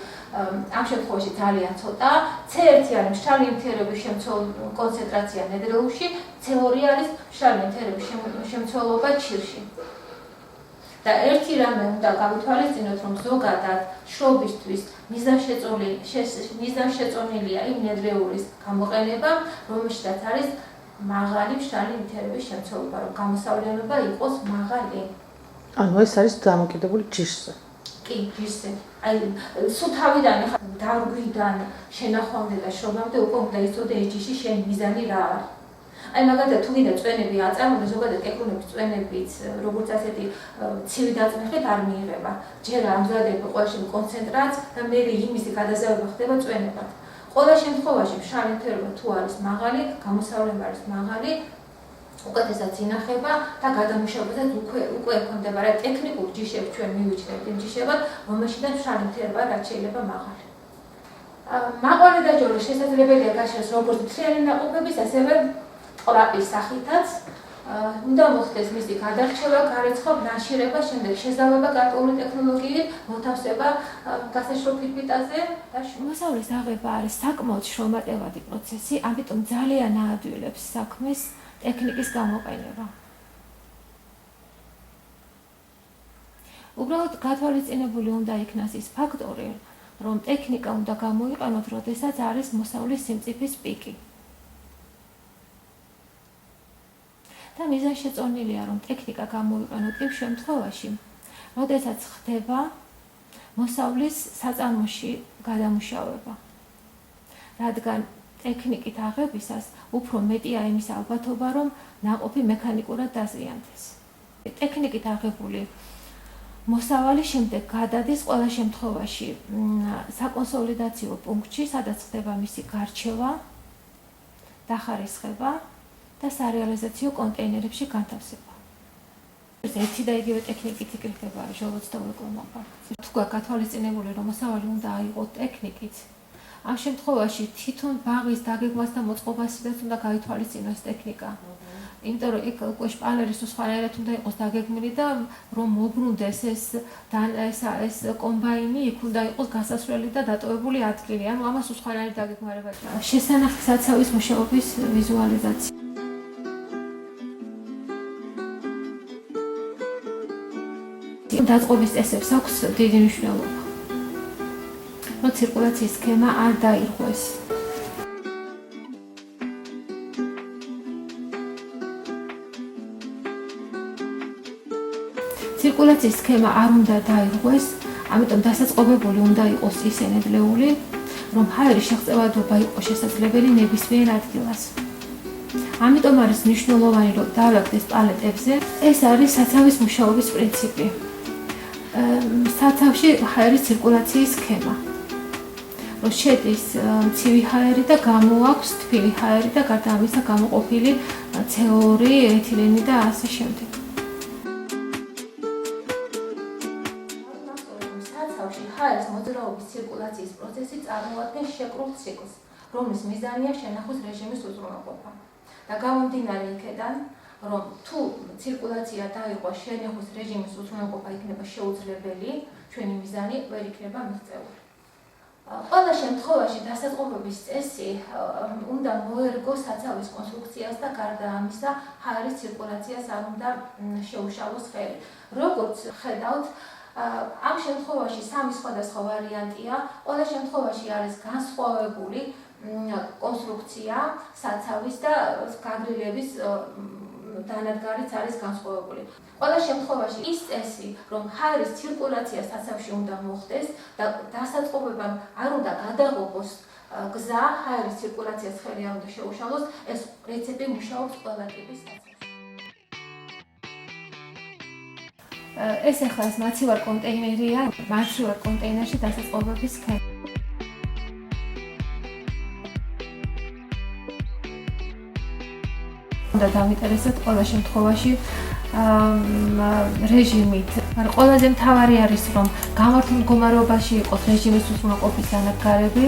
ამ შემთხვევაში ძალიან ცოტაა. C1 არის მშრალი ნივთიერების კონცენტრაცია ნედლეულში, C2 არის მშრალი ნივთიერების შემცველობა ჩირში. და ერთი რამე უნდა გავითვალისწინოთ, რომ ზოგადად შრობისთვის მიზანშეწონილია იმ ნედლეულის გამოყენება, რომელშიც არის მაღალი მშრალი ნივთიერების შემცველობა, რომ გამოსავლიანობა იყოს მაღალი. ანუ ეს არის დამოკიდებული ჯიშზე. კი, ჯიშზე. აი, სუთავიდან დარგვიდან შენახვამდე და შრობამდე უკვე უნდა იცოდე ეს ჯიში შენი მიზანი რა არის. აი მაგალითად თუ გინდა წვენები აწარმოო, ზოგადად კენკროვნების წვენებიც როგორც ასეთი ცივი დაწნეხით არ მიიღება. ჯერ ამზადებ ყოველშემ კონცენტრატს და მე იმისი გადაზავება ხდება წვენებად. ყველა შემთხვევაში მშრალი ნივთიერება თუ არის მაღალი, გამოსავლება არის მაღალი, უკეთესად ინახება და გადამუშავებაზე უკვე ექვემდებარა ტექნიკურ ჯიშებს ჩვენ მივიჩნევთ იმ ჯიშებად, რომელშიდან მშრალი ნივთიერება რაც შეიძლება მაღალი. მაყვარე დაჯოვროს შესაძლებელია გაშრეს როგორც მთლიანი ნაყოფების, ასევე ყლაპის სახითაც. უნდა მოხდეს მისი გადარჩევა, გარეცხვა, ნაშირება, შემდეგ შეზავება გარკვეული ტექნოლოგიით, მოთავსება გასაშრობ ფირფიტაზე და მოსავლის აღება არის საკმაოდ შრომატევადი პროცესი, ამიტომ ძალიან აადვილებს საქმეს ტექნიკის გამოყენება. უბრალოდ გათვალისწინებული უნდა იქნას ის ფაქტორი, რომ ტექნიკა უნდა გამოიყენოთ, როდესაც არის მოსავლის სიმწიფის პიკი. და მიზანშეწონილია, რომ ტექნიკა გამოიყენოთ იმ შემთხვევაში, როდესაც ხდება მოსავლის საწარმოში გადამუშავება. რადგან ტექნიკით აღებისას უფრო მეტია იმის ალბათობა, რომ ნაყოფი მექანიკურად დაზიანდეს. ტექნიკით აღებული მოსავალი შემდეგ გადადის ყველა შემთხვევაში საკონსოლიდაციო პუნქტში, სადაც ხდება მისი გარჩევა, დახარისხება და სარეალიზაციო კონტეინერებში განთავსება. ერთი და იგივე ტექნიკით იკრიფება ჟოლოც და უეკლომობა. თუ გათვალისწინებული, რომ მოსავალი უნდა აიღოს ტექნიკით, ამ შემთხვევაში თვითონ ბაღის დაგეგმას და მოწყობასაც უნდა გაითვალისწინოს ტექნიკა. იმიტომ რომ იქ უკვე შპალერის სხვანაირად უნდა იყოს დაგეგმილი და რომ მოbrunდეს ეს კომბაინი, იქ უნდა იყოს გასასვლელი და დატოვებული ადგილი. ანუ ამას სხვანაირად დაგეგმარება. შესანახი საცავის მუშაობის ვიზუალიზაცია. დაწყობის წესებს აქვს დიდი მნიშვნელობა. რომ ცირკულაციის სქემა არ დაირღვეს. ცირკულაციის სქემა არ უნდა დაირღვეს, ამიტომ დასაწყობებული უნდა იყოს ის ენედლეული, რომ ჰაერის შეღწევადობა იყოს შესაძლებელი ნებისმიერ ადგილას. ამიტომ არის მნიშვნელოვანი, რომ დავაგდეს პალეტებზე. ეს არის საცავის მუშაობის პრინციპი. საცავში ჰაერის ცირკულაციის სქემა. რომ შედის მცივი ჰაერი და გამოაქვს თბილი ჰაერი და გარდა ამისა გამოყოფილი CO2, ეთილენი და ასე შემდეგ. საცავში ჰაერის მოძრაობის ცირკულაციის პროცესი წარმოადგენს შეკრულ ციკლს, რომლის მიზანია შენახვის რეჟიმის უზრუნველყოფა. და გამომდინარე იქედან, რომ თუ ცირკულაცია დაირღვა შენახვის რეჟიმის უზრუნველყოფა იქნება შეუძლებელი, ჩვენი მიზანი ვერ იქნება მიღწეული. ყველა შემთხვევაში დასაწყობების წესი უნდა მოერგოს საცავის კონსტრუქციას და გარდა ამისა ჰაერის ცირკულაციას არ უნდა შეუშალოს ხელი. როგორც ხედავთ, ამ შემთხვევაში სამი სხვადასხვა ვარიანტია. ყველა შემთხვევაში არის განსხვავებული კონსტრუქცია საცავის და გაგრილების დანადგარიც არის განსხვავებული. ყველა შემთხვევაში ის წესი, რომ ჰაერის ცირკულაცია საცავში უნდა მოხდეს და დასაწყობებამ არ უნდა გადაღობოს გზა, ჰაერის ცირკულაციას ხელი არ უნდა შეუშალოს, ეს პრინციპი მუშაობს ყველა ტიპის საცავში. ეს ახლა ეს მაცივარ კონტეინერია, მაცივარ კონტეინერში დასაწყობების სქემა. უნდა დავინტერესოთ ყველა შემთხვევაში რეჟიმით. ყველაზე მთავარი არის, რომ გამართულ მდგომარეობაში იყოს რეჟიმის უზრუნველყოფის დანადგარები,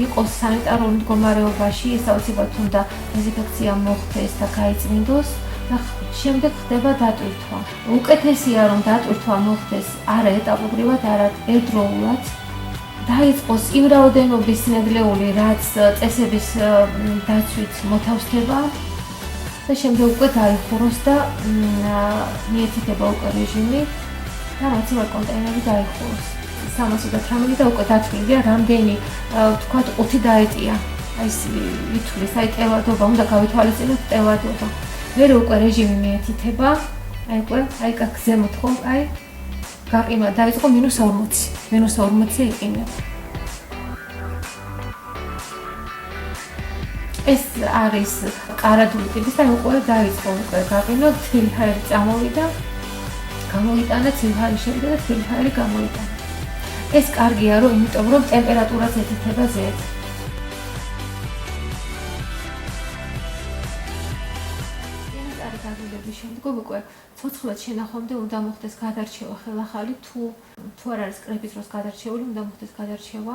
იყოს სანიტარულ მდგომარეობაში, ეს აუცილებლად უნდა დეზინფექცია მოხდეს და გაიწმინდოს და შემდეგ ხდება დატვირთვა. უკეთესია, რომ დატვირთვა მოხდეს არა ეტაპობრივად, არა ერთდროულად. დაიწყოს იმ რაოდენობის ნედლეული, რაც წესების დაცვით მოთავსდება. და შემდეგ უკვე დაიხუროს და მიეთითება უკვე რეჟიმი და მაცივარ კონტეინერი დაიხუროს. 318 და უკვე დათვლილია, რამდენი თქვათ 5 დაეტია. აი ეს ითვლის, აი ტევადობა, უნდა გავითვალისწინოთ ტევადობა. მერე უკვე რეჟიმი მიეთითება, აი უკვე, აი კაკ ზემოთ ხო, აი გაყიმა დაიწყო -40. -40 იყინება. ეს არის კარადული ტიპის და უკვე დაიწყო უკვე გაყინო, თბილი ჰაერი წამოვიდა, გამოიტანა ცივი ჰაერი შევიდა და თბილი ჰაერი გამოიტანა. ეს კარგია, იმიტომ რომ ტემპერატურაც ეთითება ზედ. ინტარი გაგულების შემდგომ უკვე ცოცხლად შენახვამდე უნდა მოხდეს გადარჩევა ხელახალი, თუ არ არის კრების დროს გადარჩეული, უნდა მოხდეს გადარჩევა,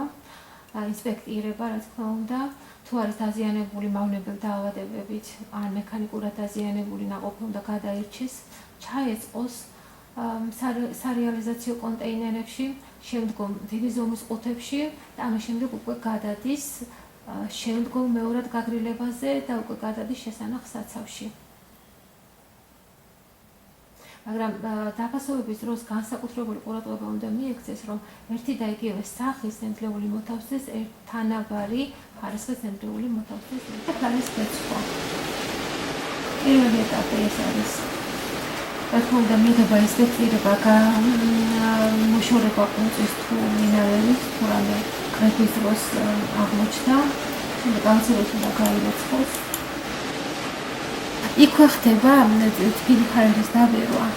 ინსპექტირება, რა თქმა უნდა. თუ არის დაზიანებული მავნებელ დაავადებებით, ან მექანიკურად დაზიანებული ნაყოფი უნდა გადაირჩეს, ჩაეწყოს სარეალიზაციო კონტეინერებში, შემდგომ დიდი ზომის ყუთებში და ამის შემდეგ უკვე გადადის შემდგომ მეორად გაგრილებაზე და უკვე გადადის შესანახ საცავში. მაგრამ დაფასებების დროს განსაკუთრებული ყურადღება უნდა მიექცეს, რომ ერთი და იგივე სახის ნედლეული მოთავსდეს თანაბარი ხარისხის ნედლეული მოთავსდეს ხარის შეცვლა. პირველი ეტაპი ეს არის. რა თქმა უნდა, მიიღება ინსპექცირება მოშორება ყუნწის თუ მინარელის თუ რამე კრების დროს აღმოჩნდა, შემდეგ განსაკუთრებით უნდა გაირიცხოს. იქვე ხდება თბილი ჰაერის დაბერვა.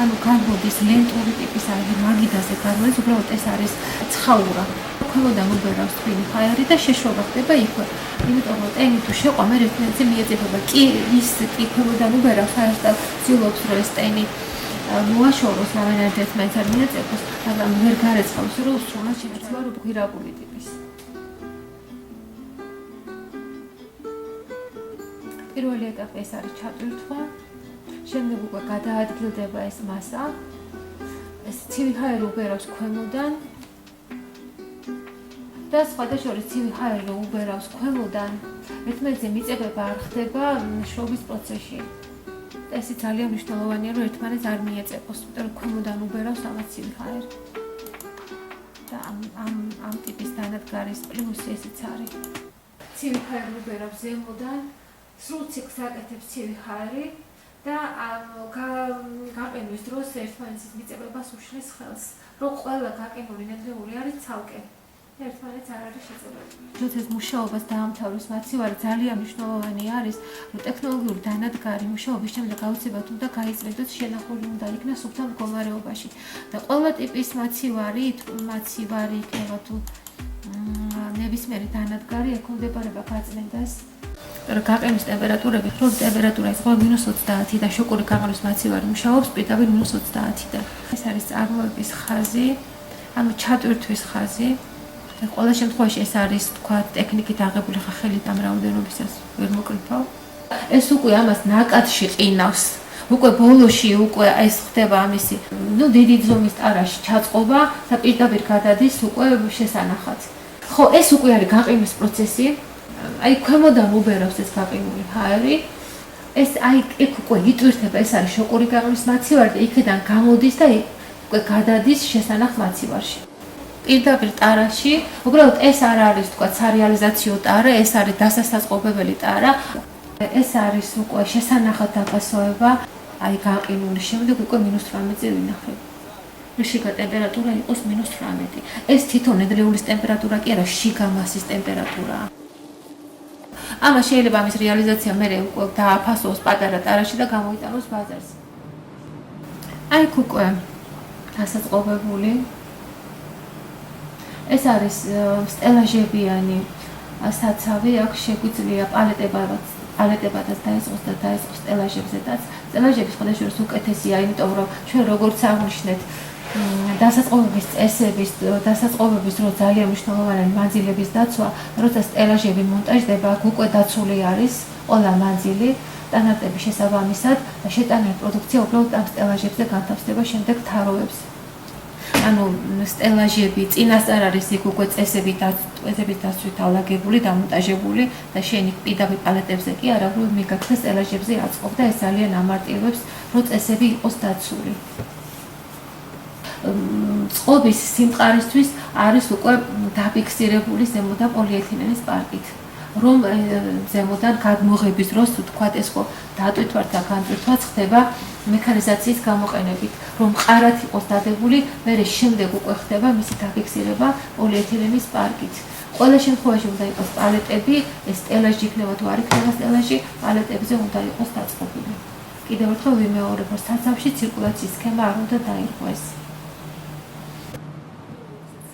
ანუ გამოდის ლენტური ტიპის არის მაგიდაზე გამოდის, უბრალოდ ეს არის ცხაურა. ქვემოდან უბერავს თბილი ჰაერი და შეშრობა ხდება იქვე. იმიტომ რომ ტენი თუ შეყვა, მე ერთმანეთზე მიეწება. კი ის კი ქვემოდან უბერავს ჰაერს და ცდილობს რომ ეს ტენი მოაშოროს, რამენად ერთმანეთს არ მიეწევოს, მაგრამ ვერ გარეცხავს, რომ უსროლად შეცვლა რო გვირაბული ტიპის. პირველი ეტაპი ეს არის ჩატვირთვა, შემდეგ უკვე გადაადგილდება ეს მასა, ეს ცივი ჰაერი უბერავს ქვემოდან და სხვადასხვა ცივი ჰაერი უბერავს ქვემოდან, ერთმანეთზე მიწებება არ ხდება შრობის პროცესში. ეს ძალიან მნიშვნელოვანია, რომ ერთმანეთს არ მიეწევოს, იმიტომ რომ ქვემოდან უბერავს ამას ცივი ჰაერი. და ამ ტიპის დანადგარის პლუსი ესეც არის. ცივი ჰაერი უბერავს ზემოდან, სრულ ციკლს აკეთებს ცივი ჰაერი და გაყინვის დროს ერთმანეთის მიწებებას უშლის ხელს, რომ ყველა გაყინული ნედლეული არის ცალკე. ერთმანეთს არ არის შეწებილი. როდესაც მუშაობას დაამთავრებს მაცივარი, ძალიან მნიშვნელოვანი არის, რომ ტექნოლოგიური დანადგარი მუშაობის შემდეგ აუცილებლად უნდა გაიწმინდოს, შენახული უნდა იქნას სუფთა მდგომარეობაში. და ყველა ტიპის მაცივარი იქნება თუ ნებისმიერი დანადგარი ექვემდებარება გაწმენდას. რა გაყინვის ტემპერატურები, რომ ტემპერატურა ის ყველა -20 და შოკური გაყინვის მაცივარი მუშაობს პირდაპირ -20-დან. ეს არის წარმოების ხაზი, ანუ ჩატვირთვის ხაზი. და ყველა შემთხვევაში ეს არის თქვა ტექნიკით აღებული ხელი ამ რაოდენობისას ვერ მოკრიფავ. ეს უკვე ამას ნაკადში ყინავს. უკვე ბოლოში უკვე ეს ხდება ამისი, დიდი ზომის ტარაში ჩაწყობა და პირდაპირ გადადის უკვე შესანახად. ხო, ეს უკვე არის გაყინვის პროცესი. აი ქვემოდან უბერავს ეს გაყინული ჰაერი. ეს აი იქ უკვე იტვირთება, ეს არის შოკური გაყინვის მაცივარი და იქიდან გამოდის და უკვე გადადის შესანახ მაცივარში. პირდაპირ ტარაში, უბრალოდ ეს არ არის თქვა სარეალიზაციო ტარა, ეს არის დასასაწყობებელი ტარა. ეს არის უკვე შესანახად დაფასოება, აი გაყინული შემდეგ უკვე -18-ზე ვინახებ. შიგა ტემპერატურა იყოს -18. ეს თვითონ ნედლეულის ტემპერატურა კი არა, შიგა მასის ტემპერატურაა. ამას შეიძლება ამის რეალიზაცია მერე უკვე დააფასოს პატარა ტარაში და გამოიტანოს ბაზარზე. აი უკვე დასაწყობებული ეს არის სტელაჟებიანი საცავი, აქ შეგვიძლია პალეტებადაც დაიწყოს და დაიწყოს სტელაჟებზედაც. სტელაჟები სხვადასხვა უკეთესია, იმიტომ რომ ჩვენ როგორც აღვნიშნეთ, დასაწყობების წესების, დასაწყობების დროს ძალიან მნიშვნელოვანია მანძილების დაცვა, როცა სტელაჟები მონტაჟდება, აქ უკვე დაცული არის ყველა მანძილი, სტანდარტების შესაბამისად და შეტანილი პროდუქცია უბრალოდ ამ სტელაჟებზე განთავსდება შემდეგ თაროებზე. ანუ სტელაჟები წინასწარ არის იქ უკვე წესებით დაცვით ალაგებული, დამონტაჟებული და შენ იქ პირდაპირ პალეტებზე კი არა, რომ მიგაქცე სტელაჟებზე აწყობ და ეს ძალიან ამარტივებს, რომ წესები იყოს დაცული. წყობის სიმყარისთვის არის უკვე დაფიქსირებული ზემოდან პოლიეთილენის პარკით. რომ ზემოდან გადმოღების დროს თქვა ეს ხო დატვირთვაც და განტვირთვაც ხდება მექანიზაციის გამოყენებით, რომ მყარად იყოს დადებული, მერე შემდეგ უკვე ხდება მისი დაფიქსირება პოლიეთილენის პარკით. ყველა შემთხვევაში უნდა იყოს პალეტები, ეს სტელაჟი იქნება თუ არ იქნება სტელაჟი, პალეტებზე უნდა იყოს დაწყობილი. კიდევ ერთხელ ვიმეორებ, რომ საცავში ცირკულაციის სქემა არ უნდა დაირღვეს.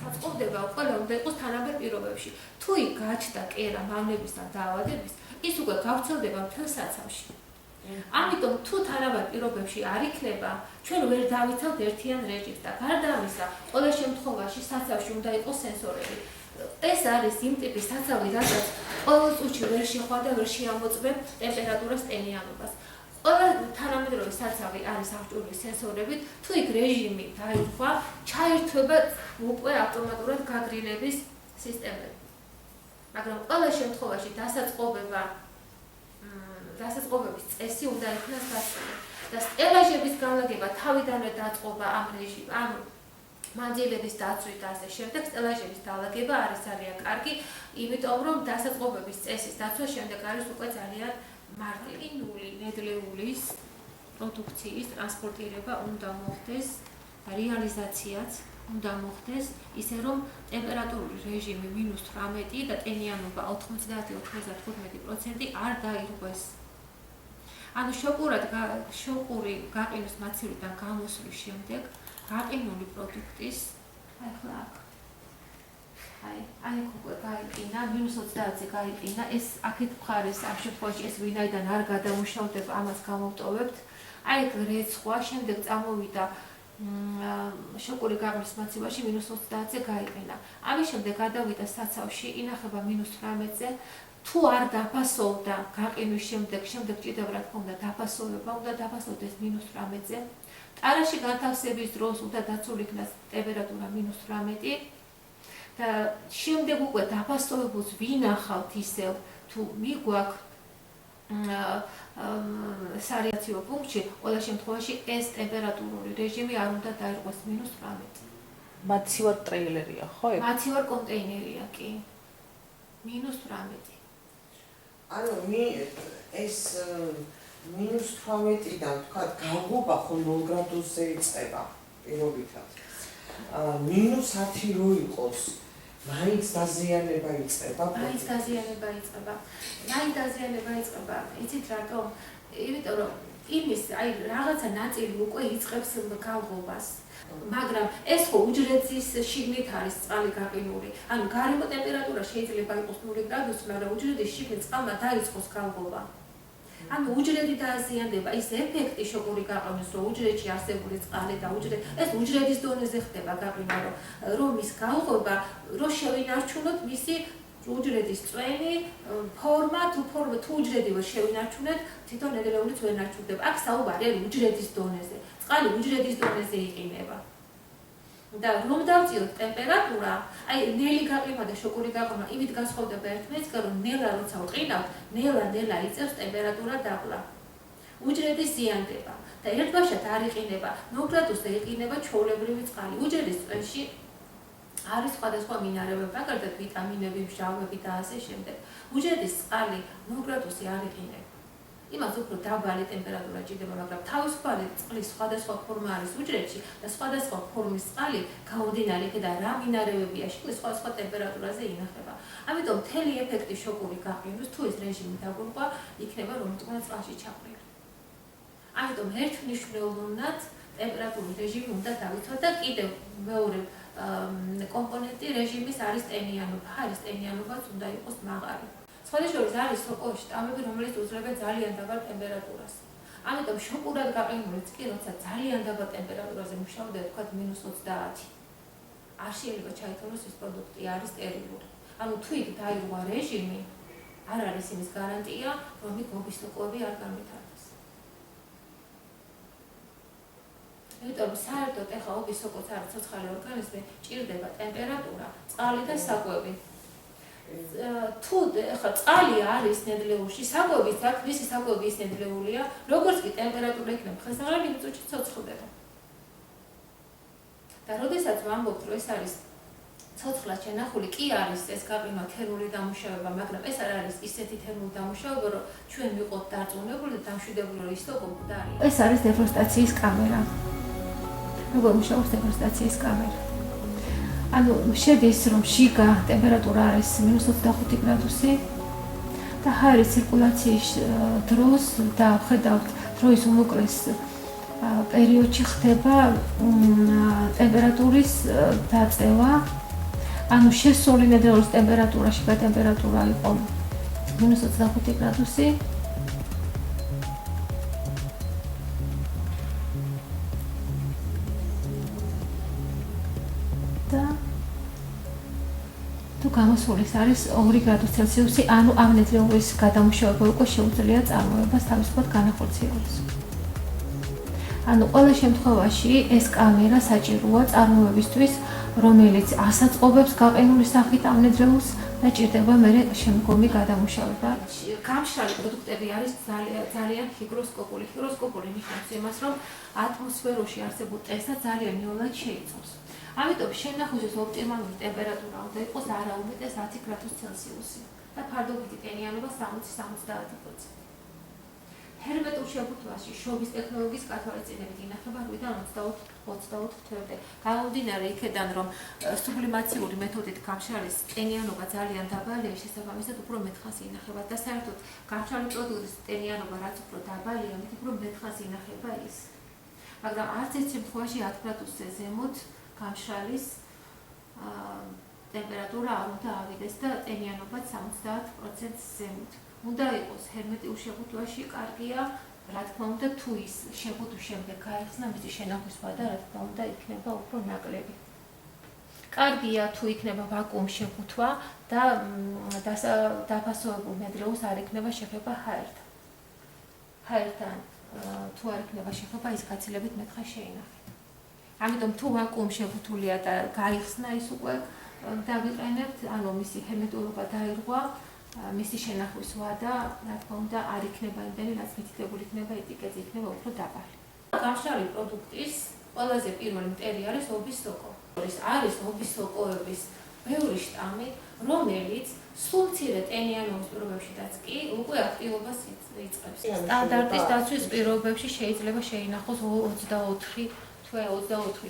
საწყობდება ყველა უნდა იყოს თანაბარ პირობებში. თუ იქ გაჩნდა კერა მავნების და დაავადების, ის უკვე გავრცელდება მთელ საცავში. ამიტომ თუ თანაბარ პირობებში არ იქნება, ჩვენ ვერ დავიცავთ ერთიან რეჟიმს და გარდა ამისა, ყველა შემთხვევაში საცავში უნდა იყოს სენსორები. ეს არის იმ ტიპის საცავი, სადაც ყოველ წუთში ვერ შეხვდა და ვერ შეამოწმებ ტემპერატურას ტენიანობას. ყველა თანამედროვე საცავი არის აღჭურვილი სენსორებით, თუ იქ რეჟიმი დაირღვა, ჩაირთვება უკვე ავტომატურად გაგრილების სისტემები. მაგრამ ყველა შემთხვევაში დასაწყობების წესი უნდა იქნას გასული და სტელაჟების განლაგება თავიდანვე დაწყობა ამ მანძილების დაცვით და ასე შემდეგ სტელაჟების დალაგება არის ძალიან კარგი, იმიტომ რომ დასაწყობების წესის დაცვა შემდეგ არის უკვე ძალიან მარტივი. ნედლეულის პროდუქციის ტრანსპორტირება უნდა მოხდეს და რეალიზაციაც უნდა მოხდეს ისე რომ ტემპერატურული რეჟიმი -18 და ტენიანობა 90-95% არ დაირღვეს. ანუ შოკური გაყინვის მაცივიდან გამოსვლის შემდეგ გაყინული პროდუქტის აი უკვე გაიყინა -30-ზე გაიყინა ეს აქეთ მხარეს ამ შემთხვევაში ეს ვინაიდან არ გადამუშავდება ამას გამოვტოვებთ აი ეგ რეცხვა შემდეგ წამოვიდა შოკური გაყინვის მაცივაში -30-ზე გაიყინა ამის შემდეგ გადავიდა საცავში ინახება -18-ზე თუ არ დაფასოვდა გაყინვის შემდეგ ჭირდება რა თქმა უნდა დაფასოვება უნდა დაფასოვდეს -18-ზე ტარაში განთავსების დროს უნდა დაცული იქნას ტემპერატურა -18 და შემდეგ უკვე დაფასოვებულს ვინახავთ ისევ თუ მიგვაქვს სარეაქციო პუნქტში ყველა შემთხვევაში ეს ტემპერატურული რეჟიმი არ უნდა დაირღვეს -18. მაცივარ ტრეილერია ხო? მაცივარ კონტეინერია კი. -18. ანუ ეს -18-დან თქვა გამობა ხო 0 გრადუსზე იწყება პირობითად. -10 რო იყოს, მაინც დაზიანება იწყება. მაინც დაზიანება იწყება. იცით რატომ? იმიტომ რომ იმის აი რაღაცა ნაწილი უკვე იწყებს გამობას. მაგრამ ეს ხო უჯრედის შიგნით არის წყალი გაყინული. ანუ გარემო ტემპერატურა შეიძლება იყოს 0 გრადუსი, მაგრამ უჯრედის შიგნით წყალმა დაიწყოს გამობა. ანუ უჯრედი დააზიანდება, ის ეფექტი შოკური გაყინვის, რომ უჯრედში არსებული წყალი და ეს უჯრედის დონეზე ხდება გაყინა, რომ ის გამობა, რომ შევინარჩუნოთ მისი უჯრედის წვენი, ფორმა, თუ უჯრედი ვერ შევინარჩუნეთ, თვითონ ნედლეულიც ვერ ნარჩუნდება. აქ საუბარი არის უჯრედის დონეზე. წყალი უჯრედის დონეზე იყინება. და რომ დავწიოთ ტემპერატურა, აი ნელი გაყინვა და შოკური გაყინვა იმით განსხვავდება ერთმანეთისგან, რომ ნელა როცა ვყინავთ, ნელა იწევს ტემპერატურა დაბლა. უჯრედი ზიანდება და ერთბაშად არ იყინება, 0 გრადუსზე იყინება ჩვეულებრივი წყალი. უჯრედის წვენში არის სხვადასხვა მინარევები, მაგალითად ვიტამინები, მჟავები და ასე შემდეგ. უჯრედის წყალი 0 გრადუსზე არ იყინება. იმას უფრო დაბალი ტემპერატურა ჭირდება, მაგრამ თავისუფალი წყლის სხვადასხვა ფორმა არის უჯრედში და სხვადასხვა ფორმის წყალი გამომდინარე იქიდან რა მინარევებია შიგნით სხვადასხვა ტემპერატურაზე ინახება. ამიტომ მთელი ეფექტი შოკური გაყინვის თუ ეს რეჟიმი დაგვირყვა, იქნება რომ თქვენ წყალში ჩაყრილი. ამიტომ ერთმნიშვნელოვნად ტემპერატურული რეჟიმი უნდა დავიცვათ და კიდევ მეორე კომპონენტი რეჟიმის არის ტენიანობა. არის ტენიანობაც უნდა იყოს მაღალი. სხვადასხვა არის სოკოის შტამები, რომელიც უძლევენ ძალიან დაბალ ტემპერატურას. ამიტომ შოკურად გაყინულიც კი, როცა ძალიან დაბალ ტემპერატურაზე მუშაობდა, თქვათ -30. არ შეიძლება ჩაითვალოს ეს პროდუქტი არის სტერილური. ანუ თუ იქ დაირღვა რეჟიმი, არ არის იმის გარანტია, რომ იქ ობისლოკოები არ განვითარდეს. იმიტომ რომ საერთოდ ეხლა ობისლოკოც არის ცოცხალი ორგანიზმი, ჭირდება ტემპერატურა, წყალი და საკვები. თუ ხა წყალი არის ნედლეულში, საკვებიც აქვს, მისი საკვები ის ნედლეულია, როგორც კი ტემპერატურა იქნება ხესაღები, წუთში ცოცხლდება. და როდესაც ვამბობთ, რომ ეს არის ცოცხლად შენახული, კი არის ეს გაყინვა თერმული დამუშავება, მაგრამ ეს არ არის ისეთი თერმული დამუშავება, რომ ჩვენ ვიყოთ დარწმუნებული და დამშვიდებული, რომ ის თქო არის. ეს არის დეფროსტაციის კამერა. როგორ მუშაობს დეფროსტაციის კამერა? ანუ შედის რომ შიგა ტემპერატურა არის -25 გრადუსი და ჰაერის ცირკულაციის დროს და ხედავთ დროის უმოკლეს პერიოდში ხდება ტემპერატურის დაწევა. ანუ შესული ნედლეულის ტემპერატურა, შიგა ტემპერატურა იყო -25 გრადუსი. თუ გამოსულის არის 2 გრადუს ცელსიუსი, ანუ ამ ნედლეულის გადამუშავება უკვე შეუძლია წარმოებას თავისუფლად განახორციელოს. ანუ ყველა შემთხვევაში ეს კამერა საჭიროა წარმოებისთვის, რომელიც ასაწყობებს გაყინული სახით ამ ნედლეულს და ჭირდება მე შემდგომი გადამუშავება. გამშრალი პროდუქტები არის ძალიან ჰიგროსკოპული. ჰიგროსკოპული ნიშნავს იმას, რომ ატმოსფეროში არსებულ ტესტს ძალიან ნეულად შეიცავს. ამიტომ შენახვის ოპტიმალური ტემპერატურა უნდა იყოს არა უმეტეს 10 გრადუს ცელსიუსი და ფარდობითი ტენიანობა 60-70%. ჰერმეტულ შეფუთვაში შობის ტექნოლოგიის კათვალისწინებით ინახება 8-დან 24 თვემდე. გამომდინარე იქედან, რომ სუბლიმაციური მეთოდით გამშრალის ტენიანობა ძალიან დაბალია, შესაბამისად უფრო მეტხანს ინახება და საერთოდ გამშრალი პროდუქტის ტენიანობა რაც უფრო დაბალია, მით უფრო მეტხანს ინახება ის. მაგრამ არც ერთ შემთხვევაში 10 გრადუსზე ზემოთ გამშრალის ტემპერატურა არ უნდა ავიდეს და ტენიანობაც 70%-ს ზემოთ. უნდა იყოს ჰერმეტიულ შეფუთვაში კარგია, რა თქმა უნდა, თუ ის შეფუთვის შემდეგ გაიხსნა მისი შენახვის ვადა, რა თქმა უნდა, იქნება უფრო ნაკლები. კარგია თუ იქნება ვაკუუმ შეფუთვა და დაფასოვებულ მედრეულს არ იქნება შეხება ჰაერთან. ჰაერთან თუ არ იქნება შეხება, ის გაცილებით მეტხანს შეინახეთ. ამიტომ თუ ვაკუუმ შეფუთულია და გაიხსნა ის უკვე დავიყენებთ, ანუ მისი ჰერმეტულობა დაირღვა, მისი შენახვის ვადა, რა თქმა უნდა, არ იქნება იმდენი, რაც მითითებული იქნება ეტიკეტზე, იქნება უფრო დაბალი. გამშრალი პროდუქტის ყველაზე პირველი მტერი არის ობის სოკო. არის ობის სოკოების ბევრი შტამი, რომელიც სულ მცირე ტენიანობის პირობებშიც კი უკვე აქტივობას იწყებს. სტანდარტის დაცვის პირობებში შეიძლება შეინახოს 24 თვე 24